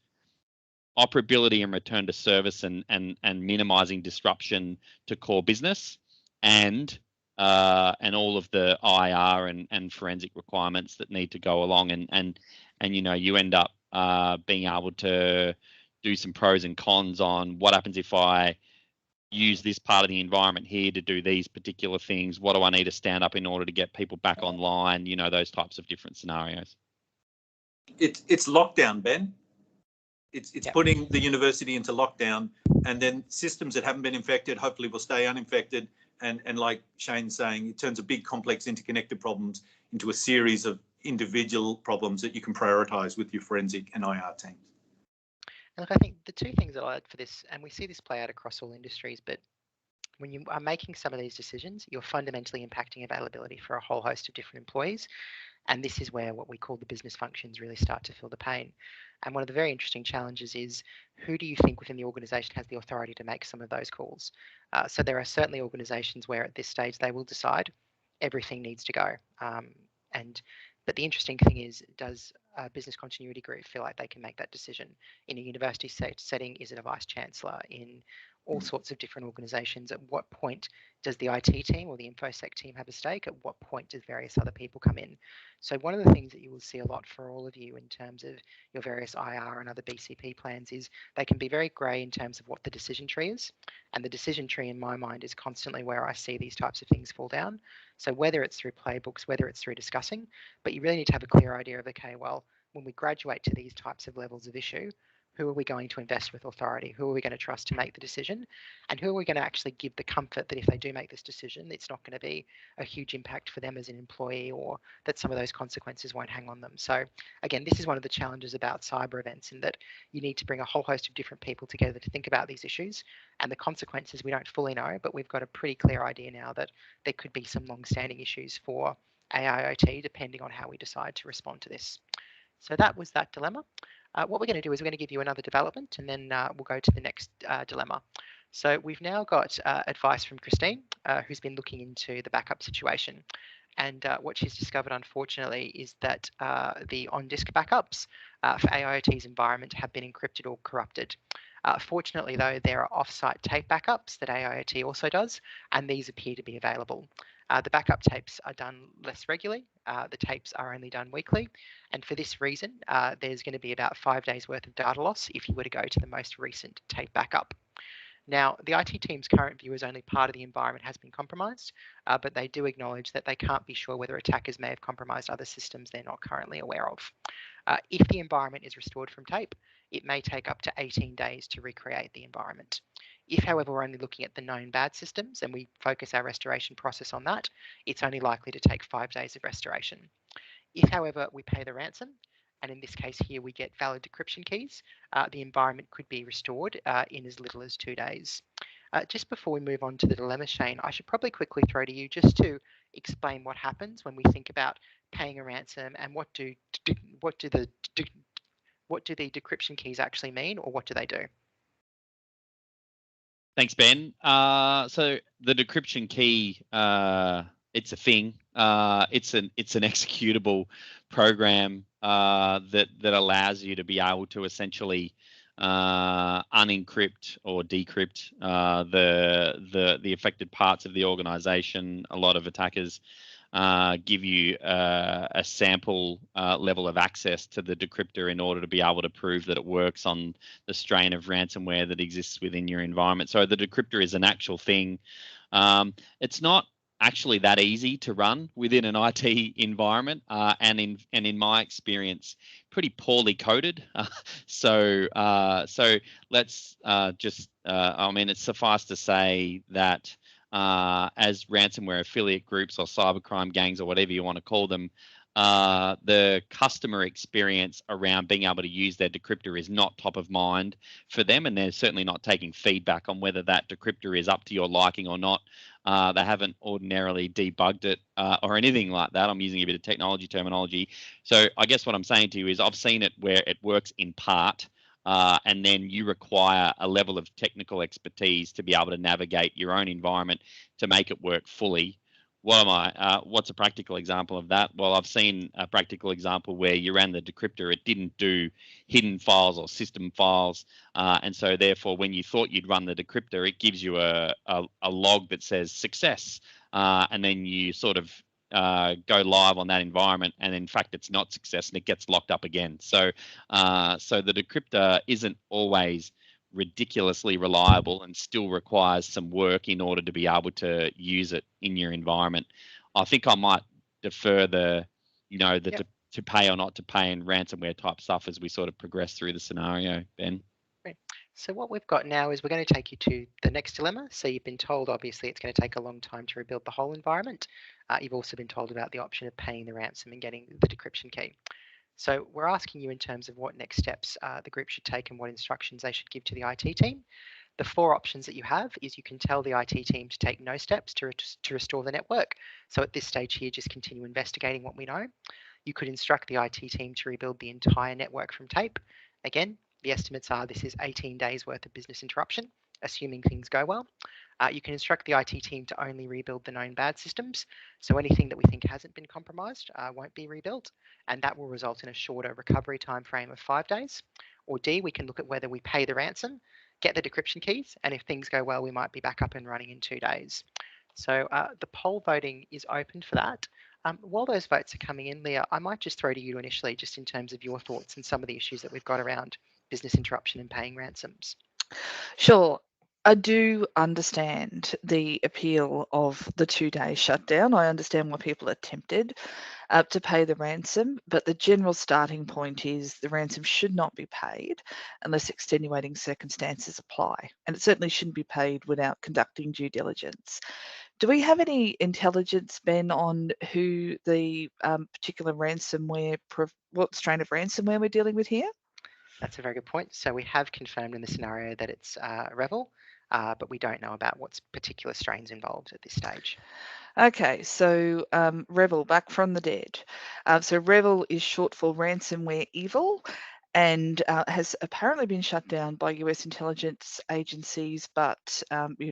operability and return to service and minimizing disruption to core business, and all of the IR and forensic requirements that need to go along, and you know, you end up being able to do some pros and cons on what happens if I use this part of the environment here to do these particular things. What do I need to stand up in order to get people back online? You know, those types of different scenarios. It's lockdown, Ben. It's putting the university into lockdown, and then systems that haven't been infected hopefully will stay uninfected. And like Shane's saying, it turns a big, complex, interconnected problems into a series of individual problems that you can prioritize with your forensic and IR teams. And look, I think the two things that I'll add for this, and we see this play out across all industries, but when you are making some of these decisions, you're fundamentally impacting availability for a whole host of different employees. And this is where what we call the business functions really start to feel the pain. And one of the very interesting challenges is, who do you think within the organisation has the authority to make some of those calls? So there are certainly organisations where at this stage they will decide everything needs to go. But the interesting thing is, does a business continuity group feel like they can make that decision? In a university setting, is it a vice chancellor? In all sorts of different organisations, at what point does the IT team or the InfoSec team have a stake? At what point does various other people come in? So one of the things that you will see a lot for all of you in terms of your various IR and other BCP plans is they can be very grey in terms of what the decision tree is. And the decision tree in my mind is constantly where I see these types of things fall down. So whether it's through playbooks, whether it's through discussing, but you really need to have a clear idea of, okay, well, when we graduate to these types of levels of issue, who are we going to invest with authority? Who are we going to trust to make the decision? And who are we going to actually give the comfort that if they do make this decision, it's not going to be a huge impact for them as an employee, or that some of those consequences won't hang on them. So again, this is one of the challenges about cyber events, in that you need to bring a whole host of different people together to think about these issues, and the consequences we don't fully know, but we've got a pretty clear idea now that there could be some long-standing issues for AIoT depending on how we decide to respond to this. So that was that dilemma. What we're going to do is we're going to give you another development, and then we'll go to the next dilemma. So we've now got advice from Christine, who's been looking into the backup situation. And what she's discovered, unfortunately, is that the on-disk backups for AIoT's environment have been encrypted or corrupted. Fortunately, though, there are off-site tape backups that AIoT also does, and these appear to be available. The backup tapes are done less regularly. The tapes are only done weekly. And for this reason, there's going to be about 5 days worth of data loss if you were to go to the most recent tape backup. Now, the IT team's current view is only part of the environment has been compromised, but they do acknowledge that they can't be sure whether attackers may have compromised other systems they're not currently aware of. If the environment is restored from tape, it may take up to 18 days to recreate the environment. If, however, we're only looking at the known bad systems and we focus our restoration process on that, it's only likely to take 5 days of restoration. If, however, we pay the ransom, and in this case here we get valid decryption keys, the environment could be restored in as little as 2 days. Just before we move on to the dilemma, Shane, I should probably quickly throw to you just to explain what happens when we think about paying a ransom, and what do the decryption keys actually mean, or what do they do? Thanks, Ben. So the decryption key, it's a thing. It's an executable program that allows you to be able to essentially unencrypt or decrypt the affected parts of the organization. A lot of attackers give you a sample level of access to the decryptor in order to be able to prove that it works on the strain of ransomware that exists within your environment. So the decryptor is an actual thing. It's not actually that easy to run within an IT environment, and in my experience, pretty poorly coded. So let's just, I mean, it's suffice to say that as ransomware affiliate groups or cybercrime gangs or whatever you want to call them, the customer experience around being able to use their decryptor is not top of mind for them, and they're certainly not taking feedback on whether that decryptor is up to your liking or not. They haven't ordinarily debugged it or anything like that. I'm using a bit of technology terminology. So I guess what I'm saying to you is I've seen it where it works in part. and then you require a level of technical expertise to be able to navigate your own environment to make it work fully. What's a practical example of that? Well, I've seen a practical example where you ran the decryptor, it didn't do hidden files or system files, and so therefore when you thought you'd run the decryptor, it gives you a log that says success, and then you sort of go live on that environment, and in fact it's not success and it gets locked up again. So so the decryptor isn't always ridiculously reliable and still requires some work in order to be able to use it in your environment. I think I might defer the, to pay or not to pay and ransomware type stuff as we sort of progress through the scenario, Ben. Great. So what we've got now is we're going to take you to the next dilemma. So you've been told, obviously, it's going to take a long time to rebuild the whole environment. You've also been told about the option of paying the ransom and getting the decryption key. So we're asking you in terms of what next steps the group should take and what instructions they should give to the IT team. The 4 options that you have is you can tell the IT team to take no steps to restore the network. So at this stage here, just continue investigating what we know. You could instruct the IT team to rebuild the entire network from tape. Again, the estimates are this is 18 days worth of business interruption, assuming things go well. You can instruct the IT team to only rebuild the known bad systems. So anything that we think hasn't been compromised won't be rebuilt, and that will result in a shorter recovery time frame of 5 days. Or D, we can look at whether we pay the ransom, get the decryption keys, and if things go well, we might be back up and running in 2 days. So the poll voting is open for that. While those votes are coming in, Leah, I might just throw to you initially, just in terms of your thoughts and some of the issues that we've got around business interruption and paying ransoms. Sure. I do understand the appeal of the 2-day shutdown. I understand why people are tempted to pay the ransom, but the general starting point is the ransom should not be paid unless extenuating circumstances apply. And it certainly shouldn't be paid without conducting due diligence. Do we have any intelligence, Ben, on who the particular ransomware, what strain of ransomware we're dealing with here? That's a very good point. So we have confirmed in the scenario that it's Revel, but we don't know about what's particular strains involved at this stage. Okay, so Revel, back from the dead. So Revel is short for ransomware evil, and has apparently been shut down by US intelligence agencies, but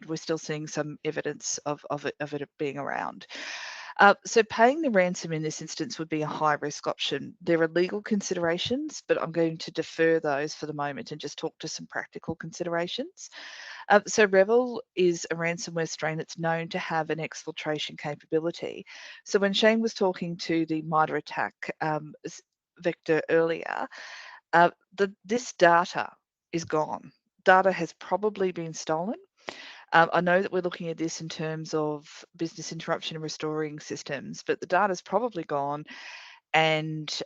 we're still seeing some evidence of it being around. So paying the ransom in this instance would be a high-risk option. There are legal considerations, but I'm going to defer those for the moment and just talk to some practical considerations. So Revel is a ransomware strain that's known to have an exfiltration capability. So when Shane was talking to the Mitre attack vector earlier, this data is gone. Data has probably been stolen. I know that we're looking at this in terms of business interruption and restoring systems, but the data's probably gone, and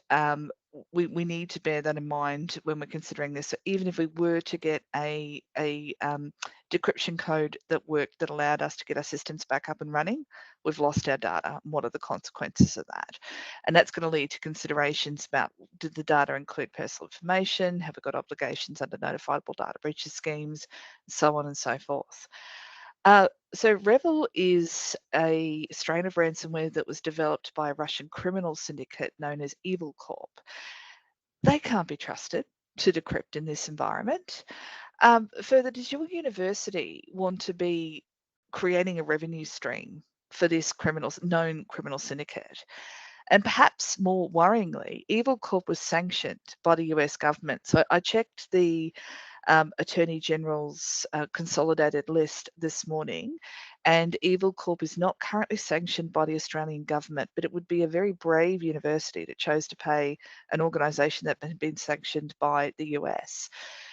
we need to bear that in mind when we're considering this. So even if we were to get a decryption code that worked, that allowed us to get our systems back up and running, we've lost our data. And what are the consequences of that? And that's going to lead to considerations about, did the data include personal information? Have we got obligations under notifiable data breaches schemes? So on and so forth. So Revel is a strain of ransomware that was developed by a Russian criminal syndicate known as Evil Corp. They can't be trusted to decrypt in this environment. Further, does your university want to be creating a revenue stream for this known criminal syndicate? And perhaps more worryingly, Evil Corp was sanctioned by the US government. So I checked the Attorney General's consolidated list this morning, and Evil Corp is not currently sanctioned by the Australian government, but it would be a very brave university that chose to pay an organisation that had been sanctioned by the US.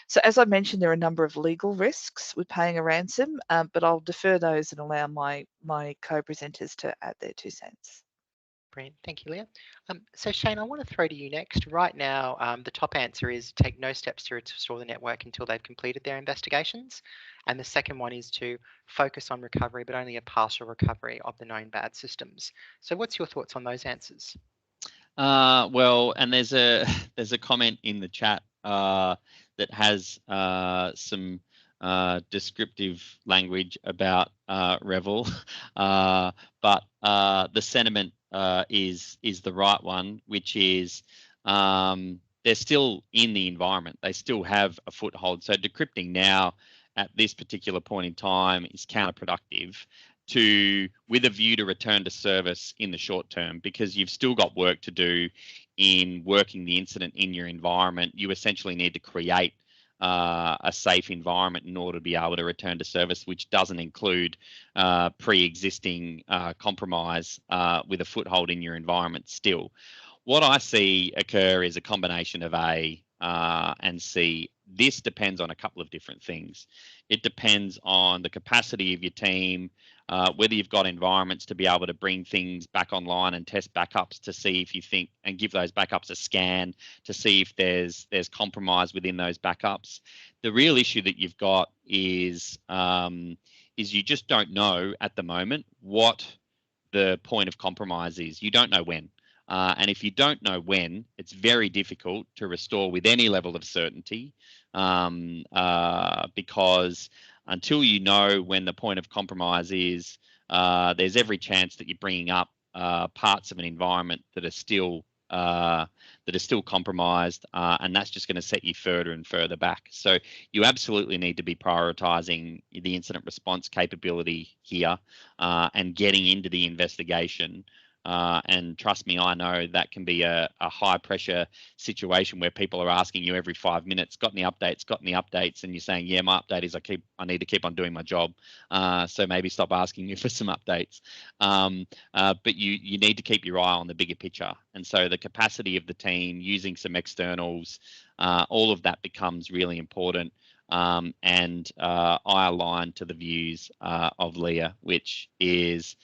So as I mentioned, there are a number of legal risks with paying a ransom, but I'll defer those and allow my co-presenters to add their 2 cents. Brilliant. Thank you, Leah. So Shane, I want to throw to you next. Right now, the top answer is take no steps to restore the network until they've completed their investigations. And the second one is to focus on recovery, but only a partial recovery of the known bad systems. So what's your thoughts on those answers? Well, and there's a comment in the chat that has some descriptive language about Revel, but the sentiment is the right one, which is they're still in the environment. They still have a foothold. So decrypting now at this particular point in time is counterproductive with a view to return to service in the short term, because you've still got work to do in working the incident in your environment. You essentially need to create a safe environment in order to be able to return to service, which doesn't include pre-existing compromise with a foothold in your environment still. What I see occur is a combination of A and C. This depends on a couple of different things. It depends on the capacity of your team, whether you've got environments to be able to bring things back online and test backups to see if you think, and give those backups a scan to see if there's compromise within those backups. The real issue that you've got is you just don't know at the moment what the point of compromise is. You don't know when. And if you don't know when, it's very difficult to restore with any level of certainty, because until you know when the point of compromise is, there's every chance that you're bringing up parts of an environment that are still compromised, and that's just going to set you further and further back. So you absolutely need to be prioritizing the incident response capability here and getting into the investigation. And trust me, I know that can be a high pressure situation where people are asking you every 5 minutes, got any updates, and you're saying, yeah, my update is I need to keep on doing my job. So maybe stop asking you for some updates. But you need to keep your eye on the bigger picture. And so the capacity of the team, using some externals, all of that becomes really important. And I align to the views of Leah, which is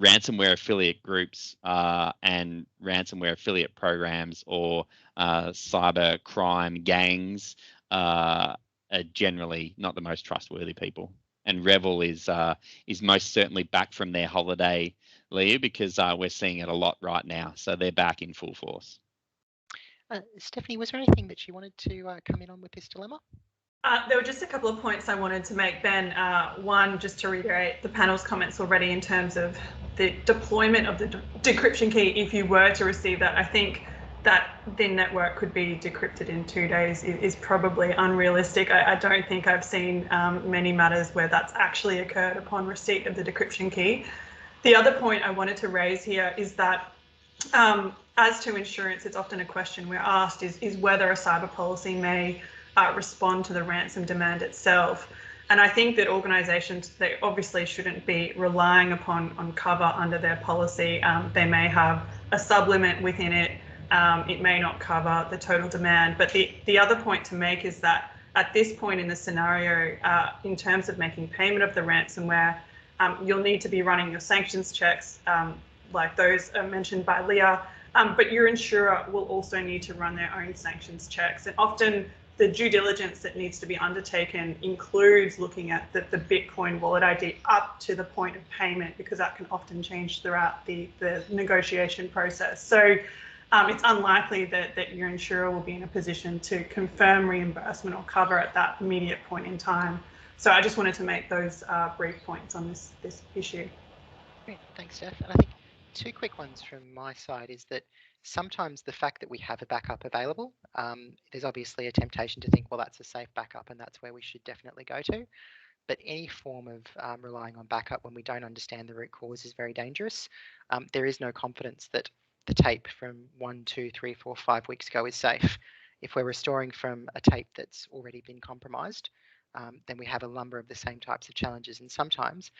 ransomware affiliate groups and ransomware affiliate programs, or cyber crime gangs are generally not the most trustworthy people. And Revel is most certainly back from their holiday, Leah, because we're seeing it a lot right now. So they're back in full force. Stephanie, was there anything that you wanted to come in on with this dilemma? There were just a couple of points I wanted to make, Ben. One, just to reiterate the panel's comments already in terms of the deployment of the decryption key. If you were to receive that, I think that the network could be decrypted in 2 days is probably unrealistic. I don't think I've seen many matters where that's actually occurred upon receipt of the decryption key. The other point I wanted to raise here is that as to insurance, it's often a question we're asked is whether a cyber policy may respond to the ransom demand itself. And I think that organisations, they obviously shouldn't be relying on cover under their policy. They may have a sublimit within it. It may not cover the total demand. But the other point to make is that at this point in the scenario, in terms of making payment of the ransomware, you'll need to be running your sanctions checks, like those mentioned by Leah. But your insurer will also need to run their own sanctions checks. And often the due diligence that needs to be undertaken includes looking at the Bitcoin wallet ID up to the point of payment, because that can often change throughout the negotiation process. So it's unlikely that your insurer will be in a position to confirm reimbursement or cover at that immediate point in time. So I just wanted to make those brief points on this issue. Great, thanks, Steph. And I think 2 quick ones from my side is that sometimes the fact that we have a backup available, there's obviously a temptation to think, well, that's a safe backup and that's where we should definitely go to. But any form of relying on backup when we don't understand the root cause is very dangerous. There is no confidence that the tape from 1, 2, 3, 4, 5 weeks ago is safe. If we're restoring from a tape that's already been compromised, then we have a number of the same types of challenges. And sometimes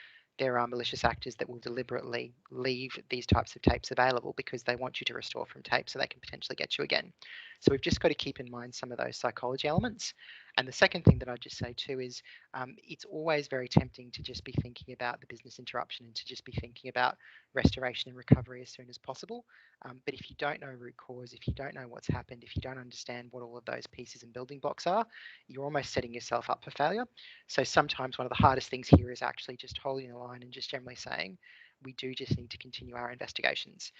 there are malicious actors that will deliberately leave these types of tapes available because they want you to restore from tape so they can potentially get you again. So we've just got to keep in mind some of those psychology elements. And the second thing that I'd just say too is it's always very tempting to just be thinking about the business interruption and to just be thinking about restoration and recovery as soon as possible. But if you don't know root cause, if you don't know what's happened, if you don't understand what all of those pieces and building blocks are, you're almost setting yourself up for failure. So sometimes one of the hardest things here is actually just holding the line and just generally saying, we do just need to continue our investigations.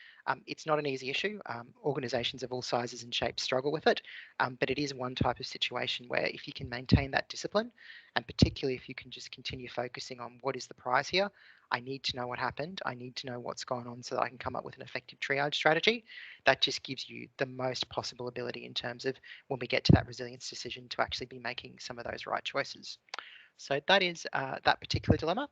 It's not an easy issue. Organisations of all sizes and shapes struggle with it, but it is one type of situation where if you can maintain that discipline, and particularly if you can just continue focusing on what is the prize here, I need to know what happened. I need to know what's gone on so that I can come up with an effective triage strategy. That just gives you the most possible ability in terms of when we get to that resilience decision to actually be making some of those right choices. So that is that particular dilemma.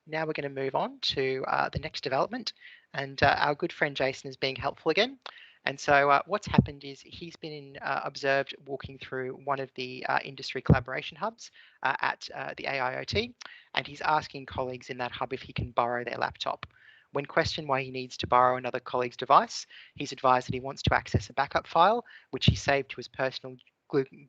Now we're going to move on to the next development, and our good friend Jason is being helpful again. And so what's happened is he's been observed walking through one of the industry collaboration hubs at the AIoT, and he's asking colleagues in that hub if he can borrow their laptop. When questioned why he needs to borrow another colleague's device, he's advised that he wants to access a backup file, which he saved to his personal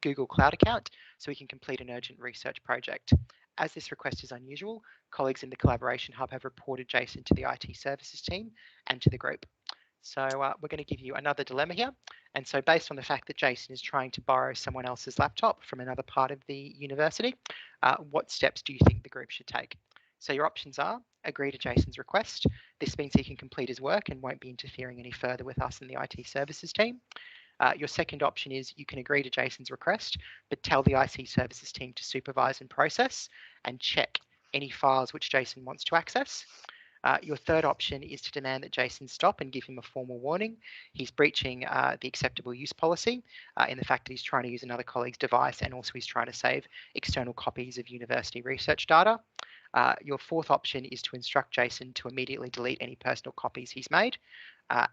Google Cloud account so he can complete an urgent research project. As this request is unusual, colleagues in the collaboration hub have reported Jason to the IT services team and to the group. So we're going to give you another dilemma here. And so based on the fact that Jason is trying to borrow someone else's laptop from another part of the university, what steps do you think the group should take? So your options are agree to Jason's request. This means he can complete his work and won't be interfering any further with us in the IT services team. Your second option is you can agree to Jason's request, but tell the IT services team to supervise and process and check any files which Jason wants to access. Your third option is to demand that Jason stop and give him a formal warning. He's breaching the acceptable use policy in the fact that he's trying to use another colleague's device, and also he's trying to save external copies of university research data. Your fourth option is to instruct Jason to immediately delete any personal copies he's made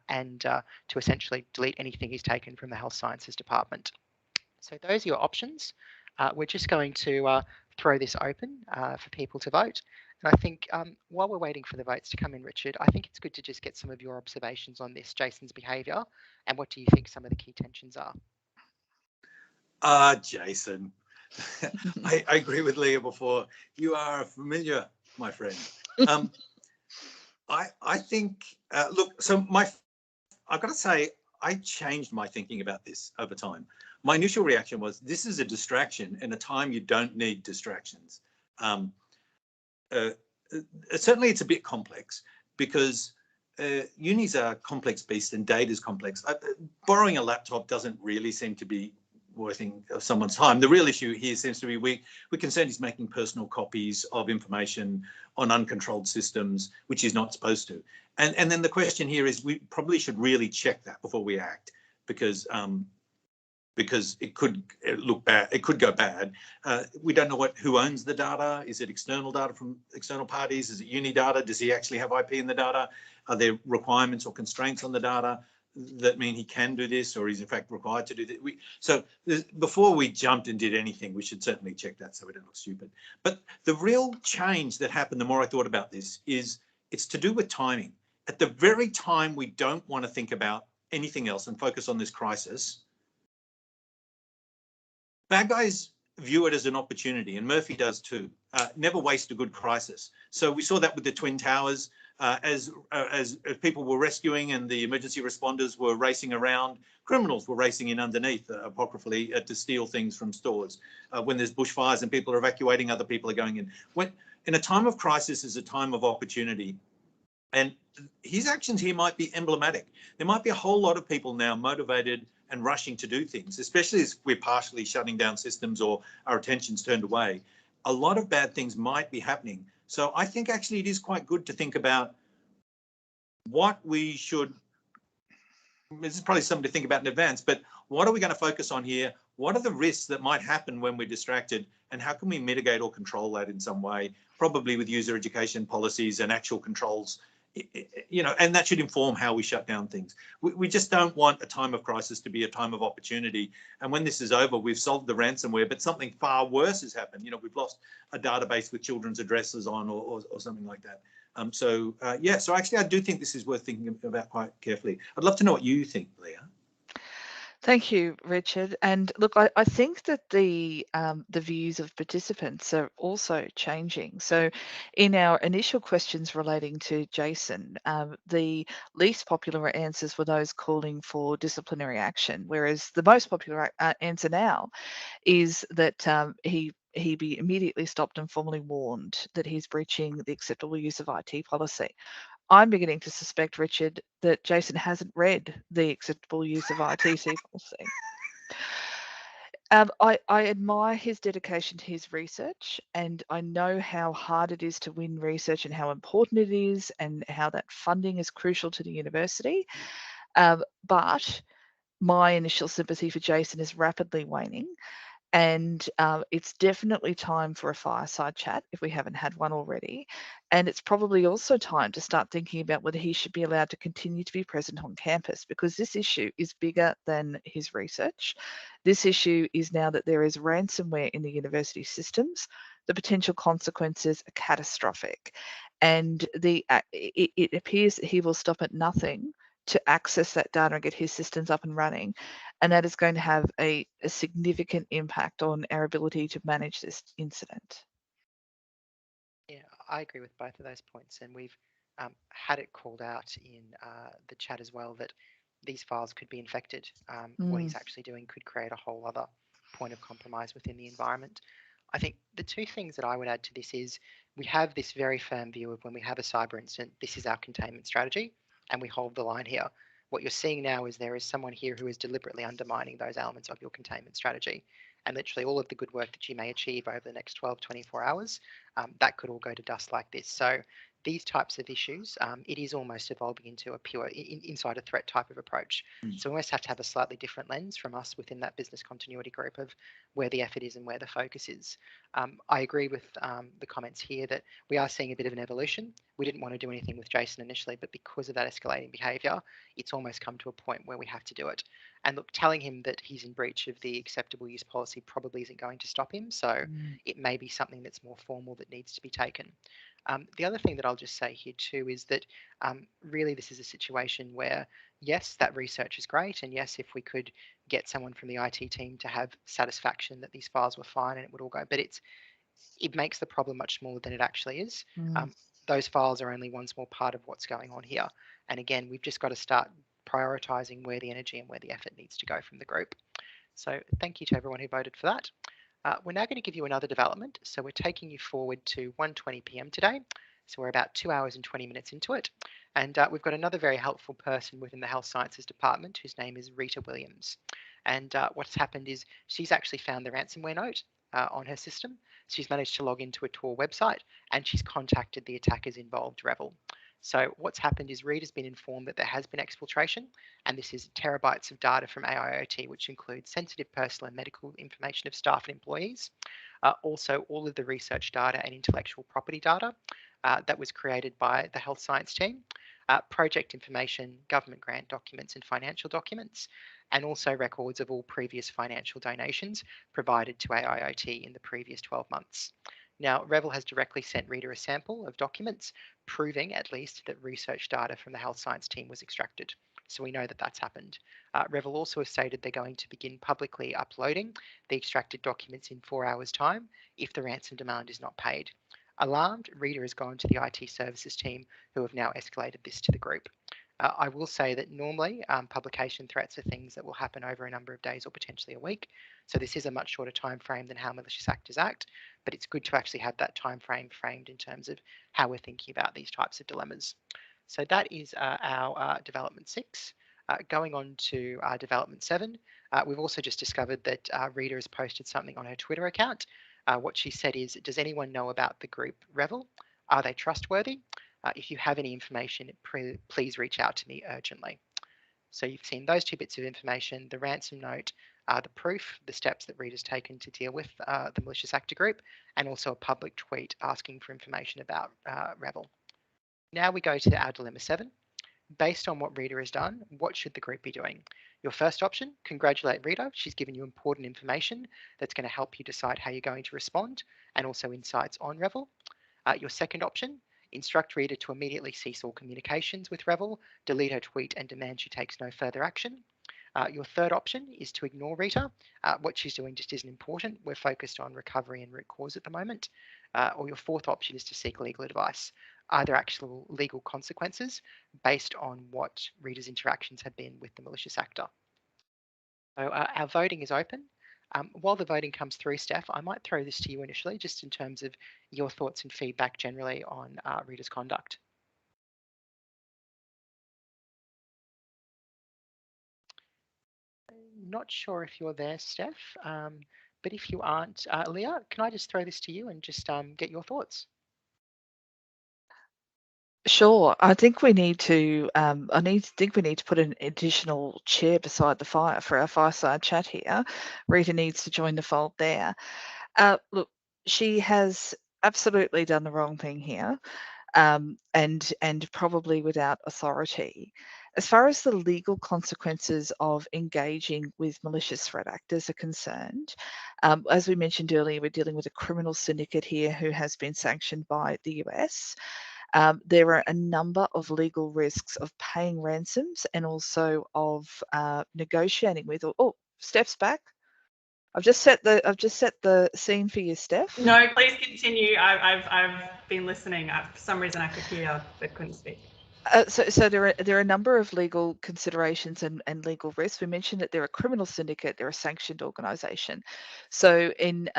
and to essentially delete anything he's taken from the health sciences department. So those are your options. We're just going to throw this open for people to vote. And I think while we're waiting for the votes to come in, Richard, I think it's good to just get some of your observations on this, Jason's behaviour, and what do you think some of the key tensions are? Jason, I agree with Leah before. You are familiar, my friend. I think, look, so I've got to say, I changed my thinking about this over time. My initial reaction was, this is a distraction in a time you don't need distractions. Certainly it's a bit complex because unis are complex beasts and data is complex. Borrowing a laptop doesn't really seem to be worth someone's time. The real issue here seems to be we're concerned he's making personal copies of information on uncontrolled systems, which he's not supposed to. And then the question here is we probably should really check that before we act, because it could look bad, it could go bad. We don't know who owns the data. Is it external data from external parties? Is it uni data? Does he actually have IP in the data? Are there requirements or constraints on the data that mean he can do this, or he's in fact required to do this? So before we jumped and did anything, we should certainly check that so we don't look stupid. But the real change that happened the more I thought about this is it's to do with timing. At the very time we don't want to think about anything else and focus on this crisis, bad guys view it as an opportunity, and Murphy does too. Never waste a good crisis. So we saw that with the Twin Towers. As people were rescuing and the emergency responders were racing around, criminals were racing in underneath, apocryphally, to steal things from stores. When there's bushfires and people are evacuating, other people are going in. In a time of crisis is a time of opportunity. And his actions here might be emblematic. There might be a whole lot of people now motivated and rushing to do things, especially as we're partially shutting down systems or our attention's turned away. A lot of bad things might be happening. So I think actually it is quite good to think about what we should, this is probably something to think about in advance, but what are we going to focus on here? What are the risks that might happen when we're distracted, and how can we mitigate or control that in some way, probably with user education policies and actual controls, you know, and that should inform how we shut down things. We just don't want a time of crisis to be a time of opportunity. And when this is over, we've solved the ransomware, but something far worse has happened. You know, we've lost a database with children's addresses on or something like that. Yeah, so actually I do think this is worth thinking about quite carefully. I'd love to know what you think, Leah. Thank you, Richard. And look, I think that the views of participants are also changing. So in our initial questions relating to Jason, the least popular answers were those calling for disciplinary action, whereas the most popular answer now is that he be immediately stopped and formally warned that he's breaching the acceptable use of IT policy. I'm beginning to suspect, Richard, that Jason hasn't read the acceptable use of ITC policy. I admire his dedication to his research, and I know how hard it is to win research and how important it is and how that funding is crucial to the university. But my initial sympathy for Jason is rapidly waning. And it's definitely time for a fireside chat if we haven't had one already. And it's probably also time to start thinking about whether he should be allowed to continue to be present on campus, because this issue is bigger than his research. This issue is now that there is ransomware in the university systems. The potential consequences are catastrophic. And it appears that he will stop at nothing to access that data and get his systems up and running. And that is going to have a significant impact on our ability to manage this incident. Yeah, I agree with both of those points, and we've had it called out in the chat as well that these files could be infected. What he's actually doing could create a whole other point of compromise within the environment. I think the two things that I would add to this is we have this very firm view of when we have a cyber incident, this is our containment strategy, and we hold the line here. What you're seeing now is there is someone here who is deliberately undermining those elements of your containment strategy. And literally all of the good work that you may achieve over the next 12, 24 hours, that could all go to dust like this. So these types of issues, it is almost evolving into a pure insider threat type of approach. So we almost have to have a slightly different lens from us within that business continuity group of where the effort is and where the focus is. I agree with the comments here that we are seeing a bit of an evolution. We didn't want to do anything with Jason initially, but because of that escalating behaviour, it's almost come to a point where we have to do it. And look, telling him that he's in breach of the acceptable use policy probably isn't going to stop him. So it may be something that's more formal that needs to be taken. The other thing that I'll just say here too is that really this is a situation where, yes, that research is great. And yes, if we could get someone from the IT team to have satisfaction that these files were fine and it would all go, but it makes the problem much smaller than it actually is. Those files are only one small part of what's going on here. And again, we've just got to start prioritizing where the energy and where the effort needs to go from the group. So thank you to everyone who voted for that. We're now going to give you another development. So we're taking you forward to 1:20 p.m. today. So we're about 2 hours and 20 minutes into it. And we've got another very helpful person within the Health Sciences Department whose name is Rita Williams. And what's happened is she's actually found the ransomware note on her system. She's managed to log into a Tor website and she's contacted the attackers involved, Revel. So what's happened is Rita's been informed that there has been exfiltration, and this is terabytes of data from AIoT, which includes sensitive personal and medical information of staff and employees. Also, all of the research data and intellectual property data that was created by the health science team, project information, government grant documents and financial documents, and also records of all previous financial donations provided to AIoT in the previous 12 months. Now, Revel has directly sent Rita a sample of documents proving at least that research data from the health science team was extracted. So we know that that's happened. Revel also has stated they're going to begin publicly uploading the extracted documents in 4 hours' time if the ransom demand is not paid. Alarmed, Rita has gone to the IT services team who have now escalated this to the group. I will say that normally publication threats are things that will happen over a number of days or potentially a week. So this is a much shorter time frame than how malicious actors act, but it's good to actually have that time frame framed in terms of how we're thinking about these types of dilemmas. So that is our development 6. Going on to development 7, we've also just discovered that Rita has posted something on her Twitter account. What she said is, does anyone know about the group Revel? Are they trustworthy? If you have any information, please reach out to me urgently. So you've seen those 2 bits of information, the ransom note, the proof, the steps that Rita's taken to deal with the malicious actor group, and also a public tweet asking for information about Revel. Now we go to our dilemma 7. Based on what Rita has done, what should the group be doing? Your first option, congratulate Rita. She's given you important information that's going to help you decide how you're going to respond, and also insights on Revel. Your second option, instruct Rita to immediately cease all communications with Revel, delete her tweet and demand she takes no further action. Your third option is to ignore Rita. What she's doing just isn't important. We're focused on recovery and root cause at the moment. Or your fourth option is to seek legal advice. Are there actual legal consequences based on what Rita's interactions have been with the malicious actor? So our voting is open. While the voting comes through, Steph, I might throw this to you initially, just in terms of your thoughts and feedback generally on Rita's conduct. not sure if you're there, Steph, but if you aren't, Leah, can I just throw this to you and just get your thoughts? Sure. I think we need to. think we need to put an additional chair beside the fire for our fireside chat here. Rita needs to join the fold there. Look, she has absolutely done the wrong thing here, and probably without authority. As far as the legal consequences of engaging with malicious threat actors are concerned, as we mentioned earlier, we're dealing with a criminal syndicate here who has been sanctioned by the US. There are a number of legal risks of paying ransoms and also of negotiating with. Oh, Steph's back. I've just set the scene for you, Steph. No, please continue. I've been listening. For some reason, I could hear but couldn't speak. So there are a number of legal considerations and legal risks. We mentioned that they're a criminal syndicate, they're a sanctioned organisation. So in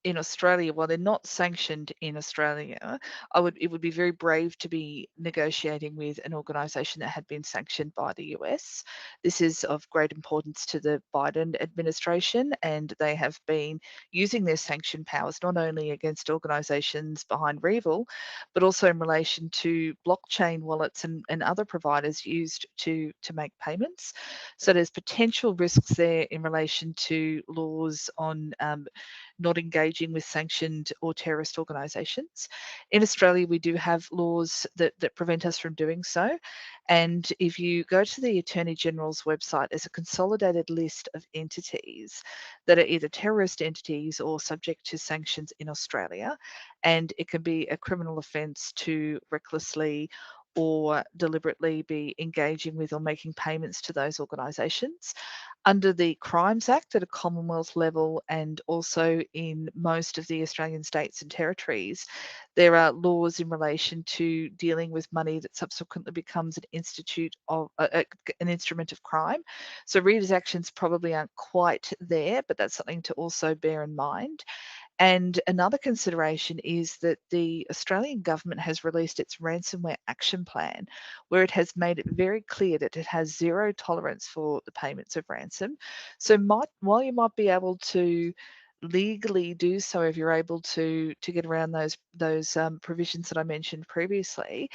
Australia, while they're not sanctioned in Australia, it would be very brave to be negotiating with an organisation that had been sanctioned by the US. This is of great importance to the Biden administration, and they have been using their sanction powers not only against organisations behind REvil, but also in relation to blockchain wallets and other providers used to make payments. So there's potential risks there in relation to laws on not engaging with sanctioned or terrorist organisations. In Australia, we do have laws that prevent us from doing so. And if you go to the Attorney General's website, there's a consolidated list of entities that are either terrorist entities or subject to sanctions in Australia. And it can be a criminal offence to recklessly or deliberately be engaging with or making payments to those organisations. Under the Crimes Act at a Commonwealth level and also in most of the Australian states and territories, there are laws in relation to dealing with money that subsequently becomes an instrument of crime. So Rita's actions probably aren't quite there, but that's something to also bear in mind. And another consideration is that the Australian government has released its ransomware action plan, where it has made it very clear that it has zero tolerance for the payments of ransom. So while you might be able to legally do so if you're able to get around those provisions that I mentioned previously,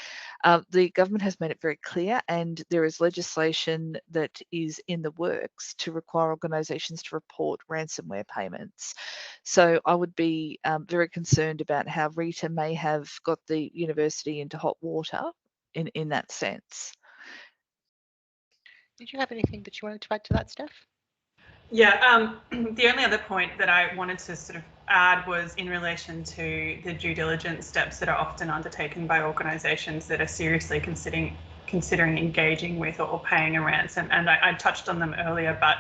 the government has made it very clear, and there is legislation that is in the works to require organisations to report ransomware payments. So I would be very concerned about how Rita may have got the university into hot water in that sense. Did you have anything that you wanted to add to that, Steph? Yeah, the only other point that I wanted to sort of add was in relation to the due diligence steps that are often undertaken by organisations that are seriously considering engaging with or paying a ransom. And I touched on them earlier, but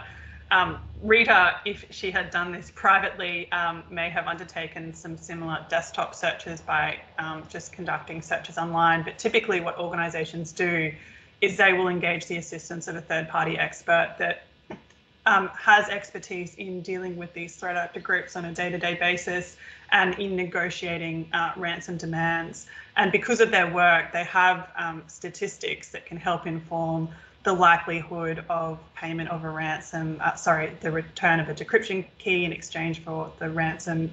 Rita, if she had done this privately, may have undertaken some similar desktop searches by just conducting searches online. But typically what organisations do is they will engage the assistance of a third-party expert that has expertise in dealing with these threat actor groups on a day-to-day basis and in negotiating ransom demands. And because of their work, they have statistics that can help inform the likelihood of payment of a ransom, the return of a decryption key in exchange for the ransom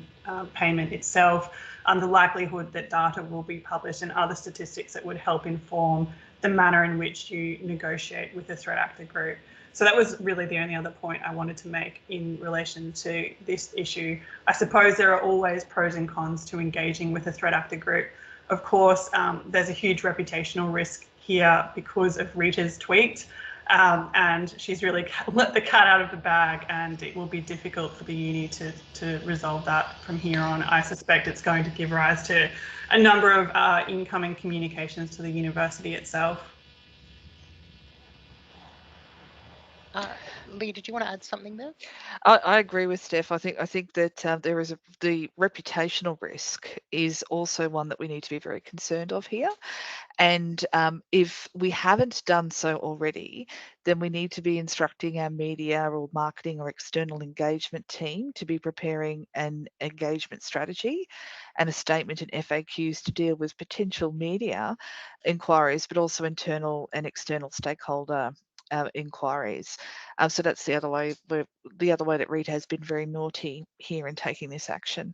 payment itself, the likelihood that data will be published, and other statistics that would help inform the manner in which you negotiate with a threat actor group. So that was really the only other point I wanted to make in relation to this issue. I suppose there are always pros and cons to engaging with a threat actor group. Of course, there's a huge reputational risk here because of Rita's tweet, and she's really let the cat out of the bag, and it will be difficult for the uni to resolve that from here on. I suspect it's going to give rise to a number of incoming communications to the university itself. Lee, did you want to add something there? I agree with Steph. I think that there is the reputational risk is also one that we need to be very concerned of here. And if we haven't done so already, then we need to be instructing our media or marketing or external engagement team to be preparing an engagement strategy and a statement and FAQs to deal with potential media inquiries, but also internal and external stakeholder inquiries. So that's the other way. The other way that Reed has been very naughty here in taking this action.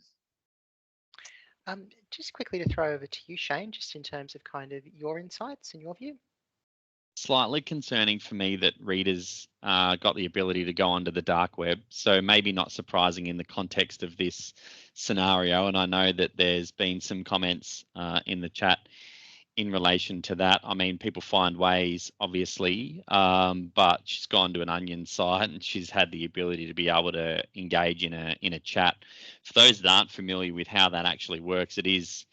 Just quickly to throw over to you, Shane, just in terms of kind of your insights and your view. Slightly concerning for me that readers got the ability to go onto the dark web. So maybe not surprising in the context of this scenario. And I know that there's been some comments in the chat in relation to that. I mean, people find ways, obviously, but she's gone to an Onion site and she's had the ability to be able to engage in a chat. For those that aren't familiar with how that actually works, it is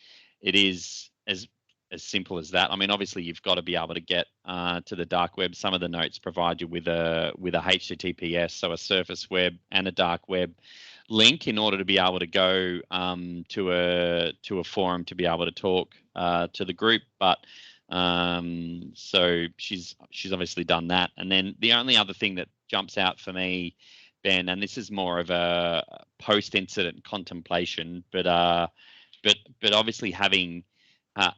as simple as that. I mean, obviously, you've got to be able to get to the dark web. Some of the notes provide you with a HTTPS, so a surface web and a dark web link in order to be able to go to a forum to be able to talk to the group. But so she's obviously done that. And then the only other thing that jumps out for me, Ben, and this is more of a post-incident contemplation, but obviously having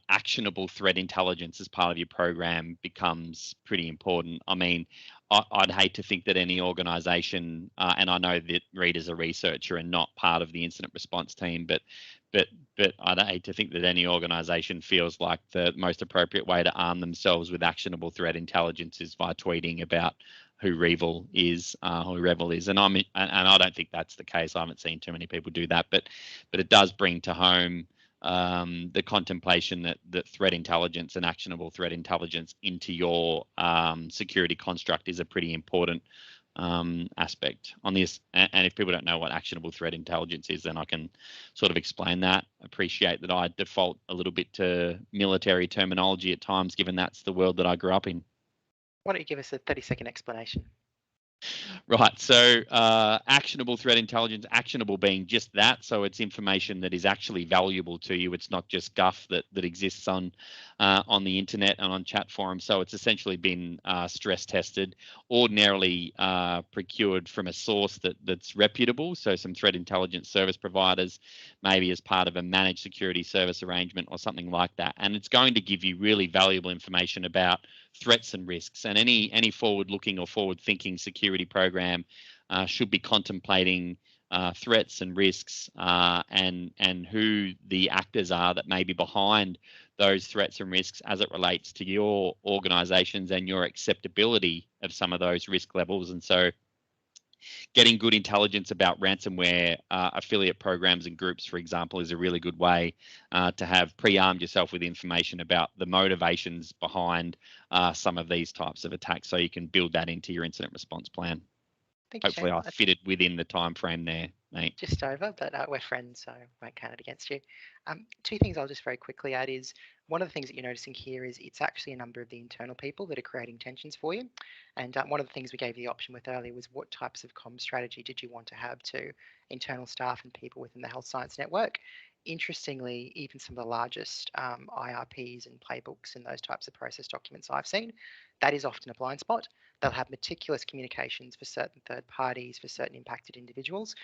actionable threat intelligence as part of your program becomes pretty important. I mean, I'd hate to think that any organisation, and I know that Reed is a researcher and not part of the incident response team, but I'd hate to think that any organisation feels like the most appropriate way to arm themselves with actionable threat intelligence is by tweeting about who Revel is, and I don't think that's the case. I haven't seen too many people do that, but it does bring to home the contemplation that threat intelligence and actionable threat intelligence into your security construct is a pretty important aspect on this. And if people don't know what actionable threat intelligence is, then I can sort of explain that. Appreciate that I default a little bit to military terminology at times, given that's the world that I grew up in. Why don't you give us a 30-second explanation? Right, so actionable threat intelligence, actionable being just that, so it's information that is actually valuable to you. It's not just guff that exists on the internet and on chat forums. So it's essentially been stress tested, ordinarily procured from a source that's reputable. So some threat intelligence service providers, maybe as part of a managed security service arrangement or something like that. And it's going to give you really valuable information about threats and risks, and any forward-looking or forward-thinking security program should be contemplating threats and risks and who the actors are that may be behind those threats and risks as it relates to your organizations and your acceptability of some of those risk levels. And so getting good intelligence about ransomware affiliate programs and groups, for example, is a really good way to have pre-armed yourself with information about the motivations behind some of these types of attacks, so you can build that into your incident response plan. Hopefully I fitted within the time frame there, mate. Just over, but we're friends, so I won't count it against you. Two things I'll just very quickly add is, one of the things that you're noticing here is it's actually a number of the internal people that are creating tensions for you. And one of the things we gave you the option with earlier was what types of comm strategy did you want to have to internal staff and people within the health science network? Interestingly, even some of the largest IRPs and playbooks and those types of process documents I've seen, that is often a blind spot. They'll have meticulous communications for certain third parties, for certain impacted individuals,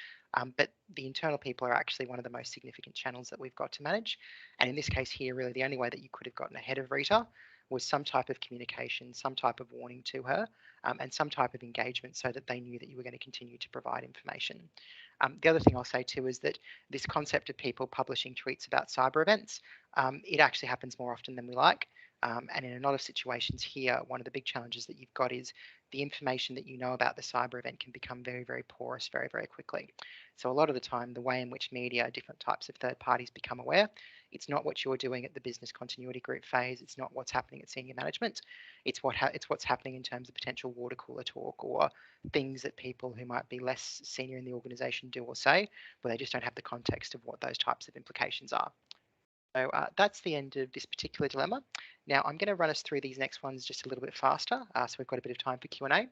but the internal people are actually one of the most significant channels that we've got to manage. And in this case here, really the only way that you could have gotten ahead of Rita was some type of communication, some type of warning to her, and some type of engagement so that they knew that you were going to continue to provide information. The other thing I'll say too is that this concept of people publishing tweets about cyber events, it actually happens more often than we like. And in a lot of situations here, one of the big challenges that you've got is the information that you know about the cyber event can become very, very porous very, very quickly. So a lot of the time, the way in which media, different types of third parties become aware, it's not what you're doing at the business continuity group phase. It's not what's happening at senior management. It's what's happening in terms of potential water cooler talk or things that people who might be less senior in the organization do or say, where they just don't have the context of what those types of implications are. So that's the end of this particular dilemma. Now I'm going to run us through these next ones just a little bit faster, so we've got a bit of time for Q&A.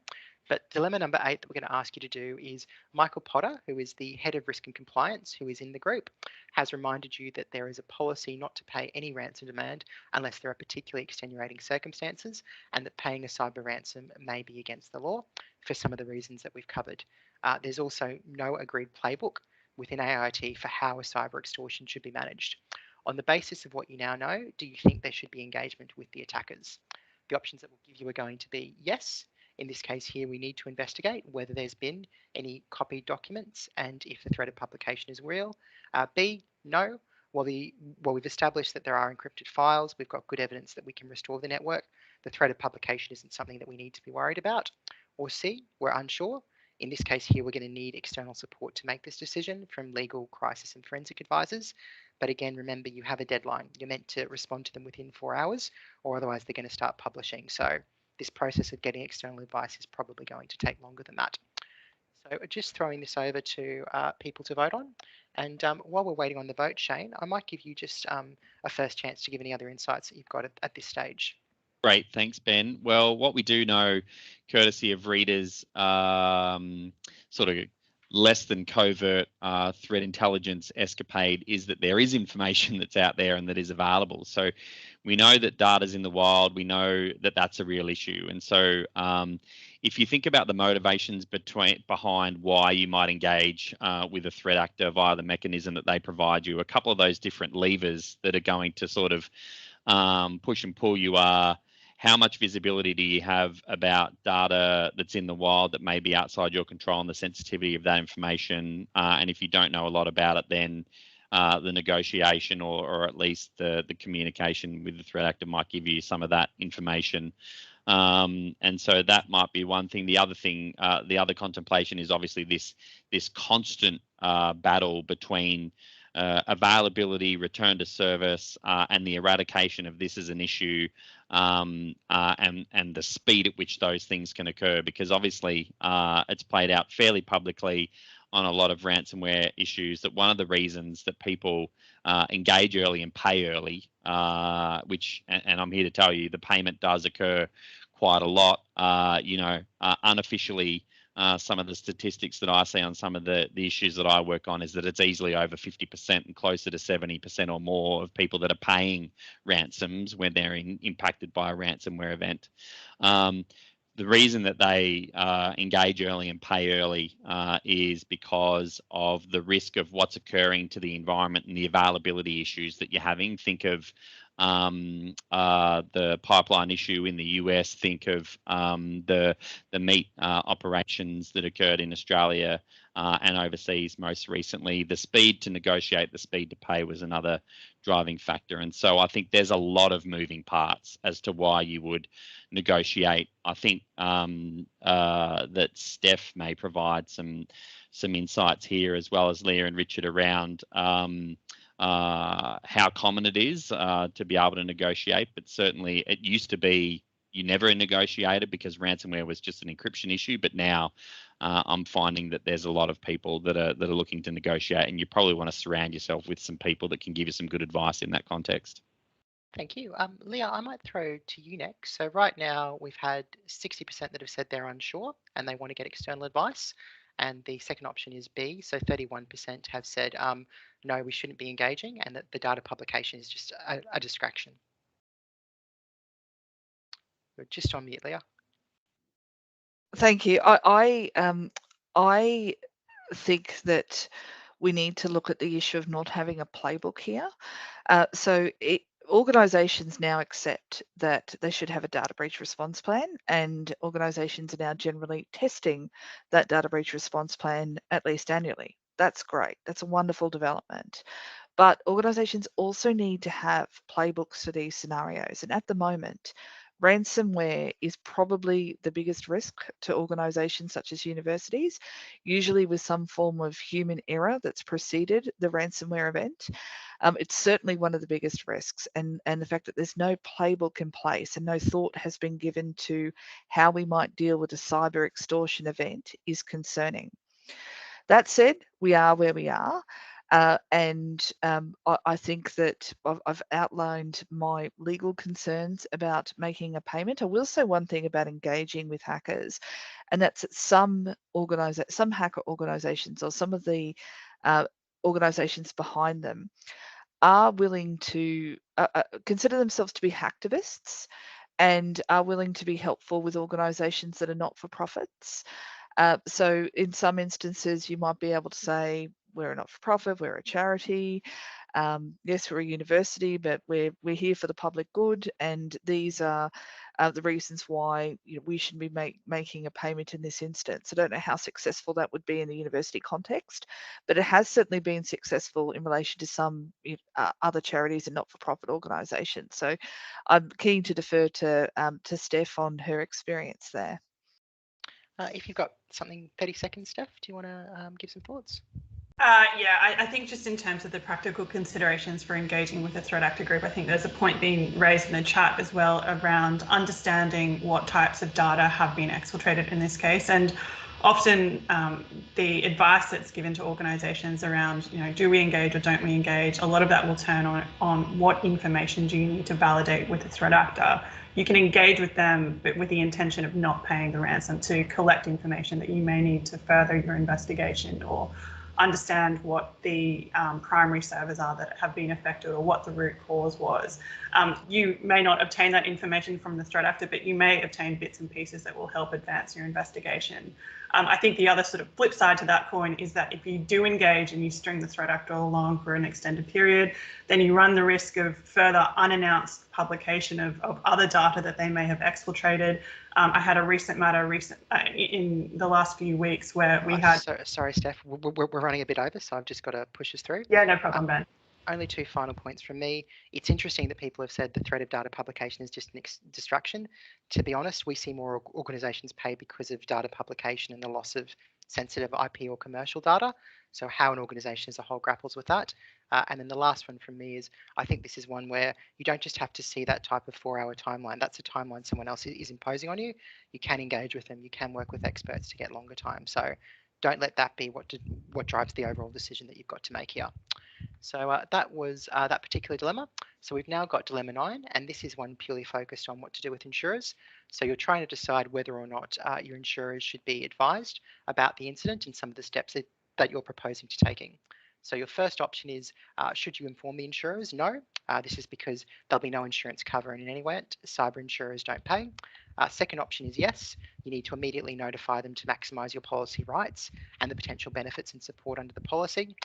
But dilemma number 8 that we're going to ask you to do is Michael Potter, who is the head of risk and compliance, who is in the group, has reminded you that there is a policy not to pay any ransom demand unless there are particularly extenuating circumstances, and that paying a cyber ransom may be against the law for some of the reasons that we've covered. There's also no agreed playbook within AIT for how a cyber extortion should be managed. On the basis of what you now know, do you think there should be engagement with the attackers? The options that we'll give you are going to be yes, In this case here, we need to investigate whether there's been any copied documents and if the threat of publication is real. B, no. While we've established that there are encrypted files, we've got good evidence that we can restore the network, the threat of publication isn't something that we need to be worried about. Or C, we're unsure. In this case here, we're going to need external support to make this decision from legal, crisis and forensic advisors. But again, remember, you have a deadline. You're meant to respond to them within 4 hours, or otherwise they're going to start publishing. So this process of getting external advice is probably going to take longer than that. So just throwing this over to people to vote on. And while we're waiting on the vote, Shane, I might give you just a first chance to give any other insights that you've got at this stage. Great, thanks, Ben. Well, what we do know, courtesy of Rita's sort of less than covert threat intelligence escapade, is that there is information that's out there and that is available. So we know that data's in the wild. We know that that's a real issue. And so if you think about the motivations behind why you might engage with a threat actor via the mechanism that they provide you, a couple of those different levers that are going to sort of push and pull you are: how much visibility do you have about data that's in the wild that may be outside your control and the sensitivity of that information? And if you don't know a lot about it, then the negotiation or at least the communication with the threat actor might give you some of that information. And so that might be one thing. The other thing, the other contemplation is obviously this constant battle between availability, return to service, and the eradication of this as an issue, and the speed at which those things can occur, because obviously it's played out fairly publicly on a lot of ransomware issues that one of the reasons that people engage early and pay early, and I'm here to tell you the payment does occur quite a lot, unofficially. Some of the statistics that I see on some of the issues that I work on is that it's easily over 50% and closer to 70% or more of people that are paying ransoms when they're impacted by a ransomware event. The reason that they engage early and pay early is because of the risk of what's occurring to the environment and the availability issues that you're having. Think of the pipeline issue in the US. Think of the Mitre operations that occurred in Australia and overseas most recently. The speed to negotiate, the speed to pay was another driving factor. And so I think there's a lot of moving parts as to why you would negotiate. I think that Steph may provide some insights here, as well as Leah and Richard, around how common it is to be able to negotiate. But certainly it used to be you never negotiated because ransomware was just an encryption issue. But now I'm finding that there's a lot of people that are looking to negotiate, and you probably want to surround yourself with some people that can give you some good advice in that context. Thank you. Leah, I might throw to you next. So right now we've had 60% that have said they're unsure and they want to get external advice. And the second option is B. So 31% have said, no, we shouldn't be engaging, and that the data publication is just a distraction. You're just on mute, Leah. Thank you. I think that we need to look at the issue of not having a playbook here. Organisations now accept that they should have a data breach response plan, and organisations are now generally testing that data breach response plan at least annually. That's great. That's a wonderful development. But organisations also need to have playbooks for these scenarios. And at the moment, ransomware is probably the biggest risk to organisations such as universities, usually with some form of human error that's preceded the ransomware event. It's certainly one of the biggest risks, and the fact that there's no playbook in place and no thought has been given to how we might deal with a cyber extortion event is concerning. That said, we are where we are. I think that I've outlined my legal concerns about making a payment. I will say one thing about engaging with hackers, and that's that some hacker organisations, or some of the organisations behind them, are willing to consider themselves to be hacktivists and are willing to be helpful with organisations that are not for profits. So in some instances, you might be able to say, we're a not-for-profit, we're a charity. Yes, we're a university, but we're here for the public good, and these are the reasons why we should be making a payment in this instance. I don't know how successful that would be in the university context, but it has certainly been successful in relation to some other charities and not-for-profit organisations. So I'm keen to defer to Steph on her experience there. If you've got something, 30 seconds, Steph, do you want to give some thoughts? Yeah, I think just in terms of the practical considerations for engaging with a threat actor group, I think there's a point being raised in the chat as well around understanding what types of data have been exfiltrated in this case. And often the advice that's given to organisations around, do we engage or don't we engage, a lot of that will turn on what information do you need to validate with a threat actor. You can engage with them, but with the intention of not paying the ransom, to collect information that you may need to further your investigation or understand what the primary servers are that have been affected or what the root cause was. You may not obtain that information from the threat actor, but you may obtain bits and pieces that will help advance your investigation. I think the other sort of flip side to that coin is that if you do engage and you string the threat actor along for an extended period, then you run the risk of further unannounced publication of other data that they may have exfiltrated. I had a recent matter in the last few weeks where we had... Sorry, Steph, we're running a bit over, so I've just got to push us through. Yeah, no problem, Ben. Only two final points from me. It's interesting that people have said the threat of data publication is just an distraction. To be honest, we see more organisations pay because of data publication and the loss of sensitive IP or commercial data. So how an organisation as a whole grapples with that. And then the last one from me is, I think this is one where you don't just have to see that type of 4-hour timeline. That's a timeline someone else is imposing on you. You can engage with them. You can work with experts to get longer time. So don't let that be what drives the overall decision that you've got to make here. So that was that particular dilemma. So we've now got dilemma 9, and this is one purely focused on what to do with insurers. So you're trying to decide whether or not your insurers should be advised about the incident and some of the steps that you're proposing to taking. So your first option is, should you inform the insurers? No. This is because there'll be no insurance cover in any event. Cyber insurers don't pay. Second option is yes. You need to immediately notify them to maximise your policy rights and the potential benefits and support under the policy.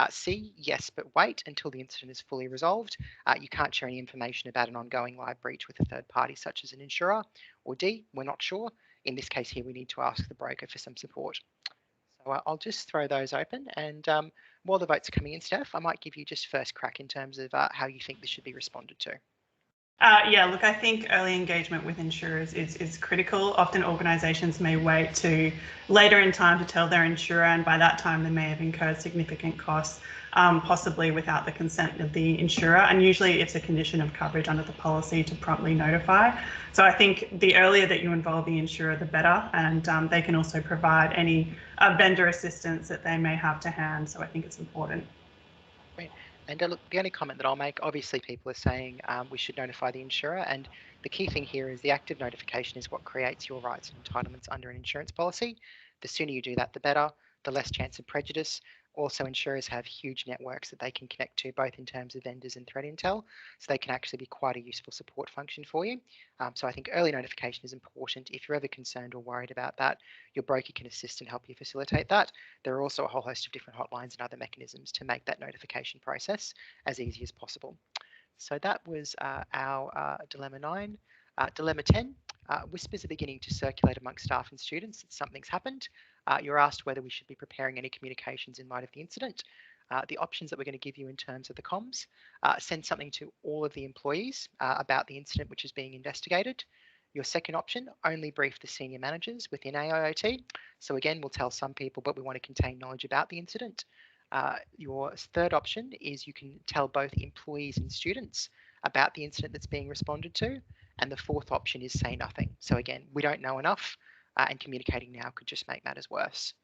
C, yes, but wait until the incident is fully resolved. You can't share any information about an ongoing live breach with a third party, such as an insurer. Or D, we're not sure. In this case here, we need to ask the broker for some support. So I'll just throw those open, and while the votes are coming in, Steph, I might give you just first crack in terms of how you think this should be responded to. Yeah, look, I think early engagement with insurers is critical. Often organisations may wait to later in time to tell their insurer, and by that time they may have incurred significant costs, possibly without the consent of the insurer. And usually it's a condition of coverage under the policy to promptly notify. So I think the earlier that you involve the insurer, the better. And they can also provide any vendor assistance that they may have to hand. So I think it's important. Great. And look, the only comment that I'll make, obviously people are saying we should notify the insurer, and the key thing here is the active notification is what creates your rights and entitlements under an insurance policy. The sooner you do that, the better, the less chance of prejudice. Also, insurers have huge networks that they can connect to, both in terms of vendors and threat intel, so they can actually be quite a useful support function for you. So I think early notification is important. If you're ever concerned or worried about that, your broker can assist and help you facilitate that. There are also a whole host of different hotlines and other mechanisms to make that notification process as easy as possible. So that was our dilemma 9. Dilemma 10, whispers are beginning to circulate amongst staff and students that something's happened. You're asked whether we should be preparing any communications in light of the incident. The options that we're going to give you in terms of the comms, send something to all of the employees about the incident which is being investigated. Your second option, only brief the senior managers within AIoT. So again, we'll tell some people, but we want to contain knowledge about the incident. Your third option is you can tell both employees and students about the incident that's being responded to. And the fourth option is say nothing. So again, we don't know enough, and communicating now could just make matters worse.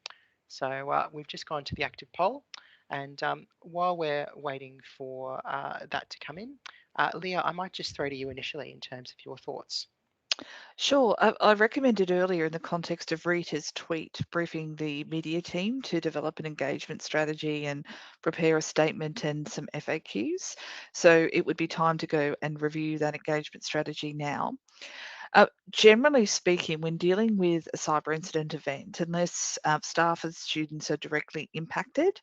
So we've just gone to the active poll. And while we're waiting for that to come in, Leah, I might just throw to you initially in terms of your thoughts. Sure. I recommended earlier in the context of Rita's tweet briefing the media team to develop an engagement strategy and prepare a statement and some FAQs. So it would be time to go and review that engagement strategy now. Generally speaking, when dealing with a cyber incident event, unless staff and students are directly impacted,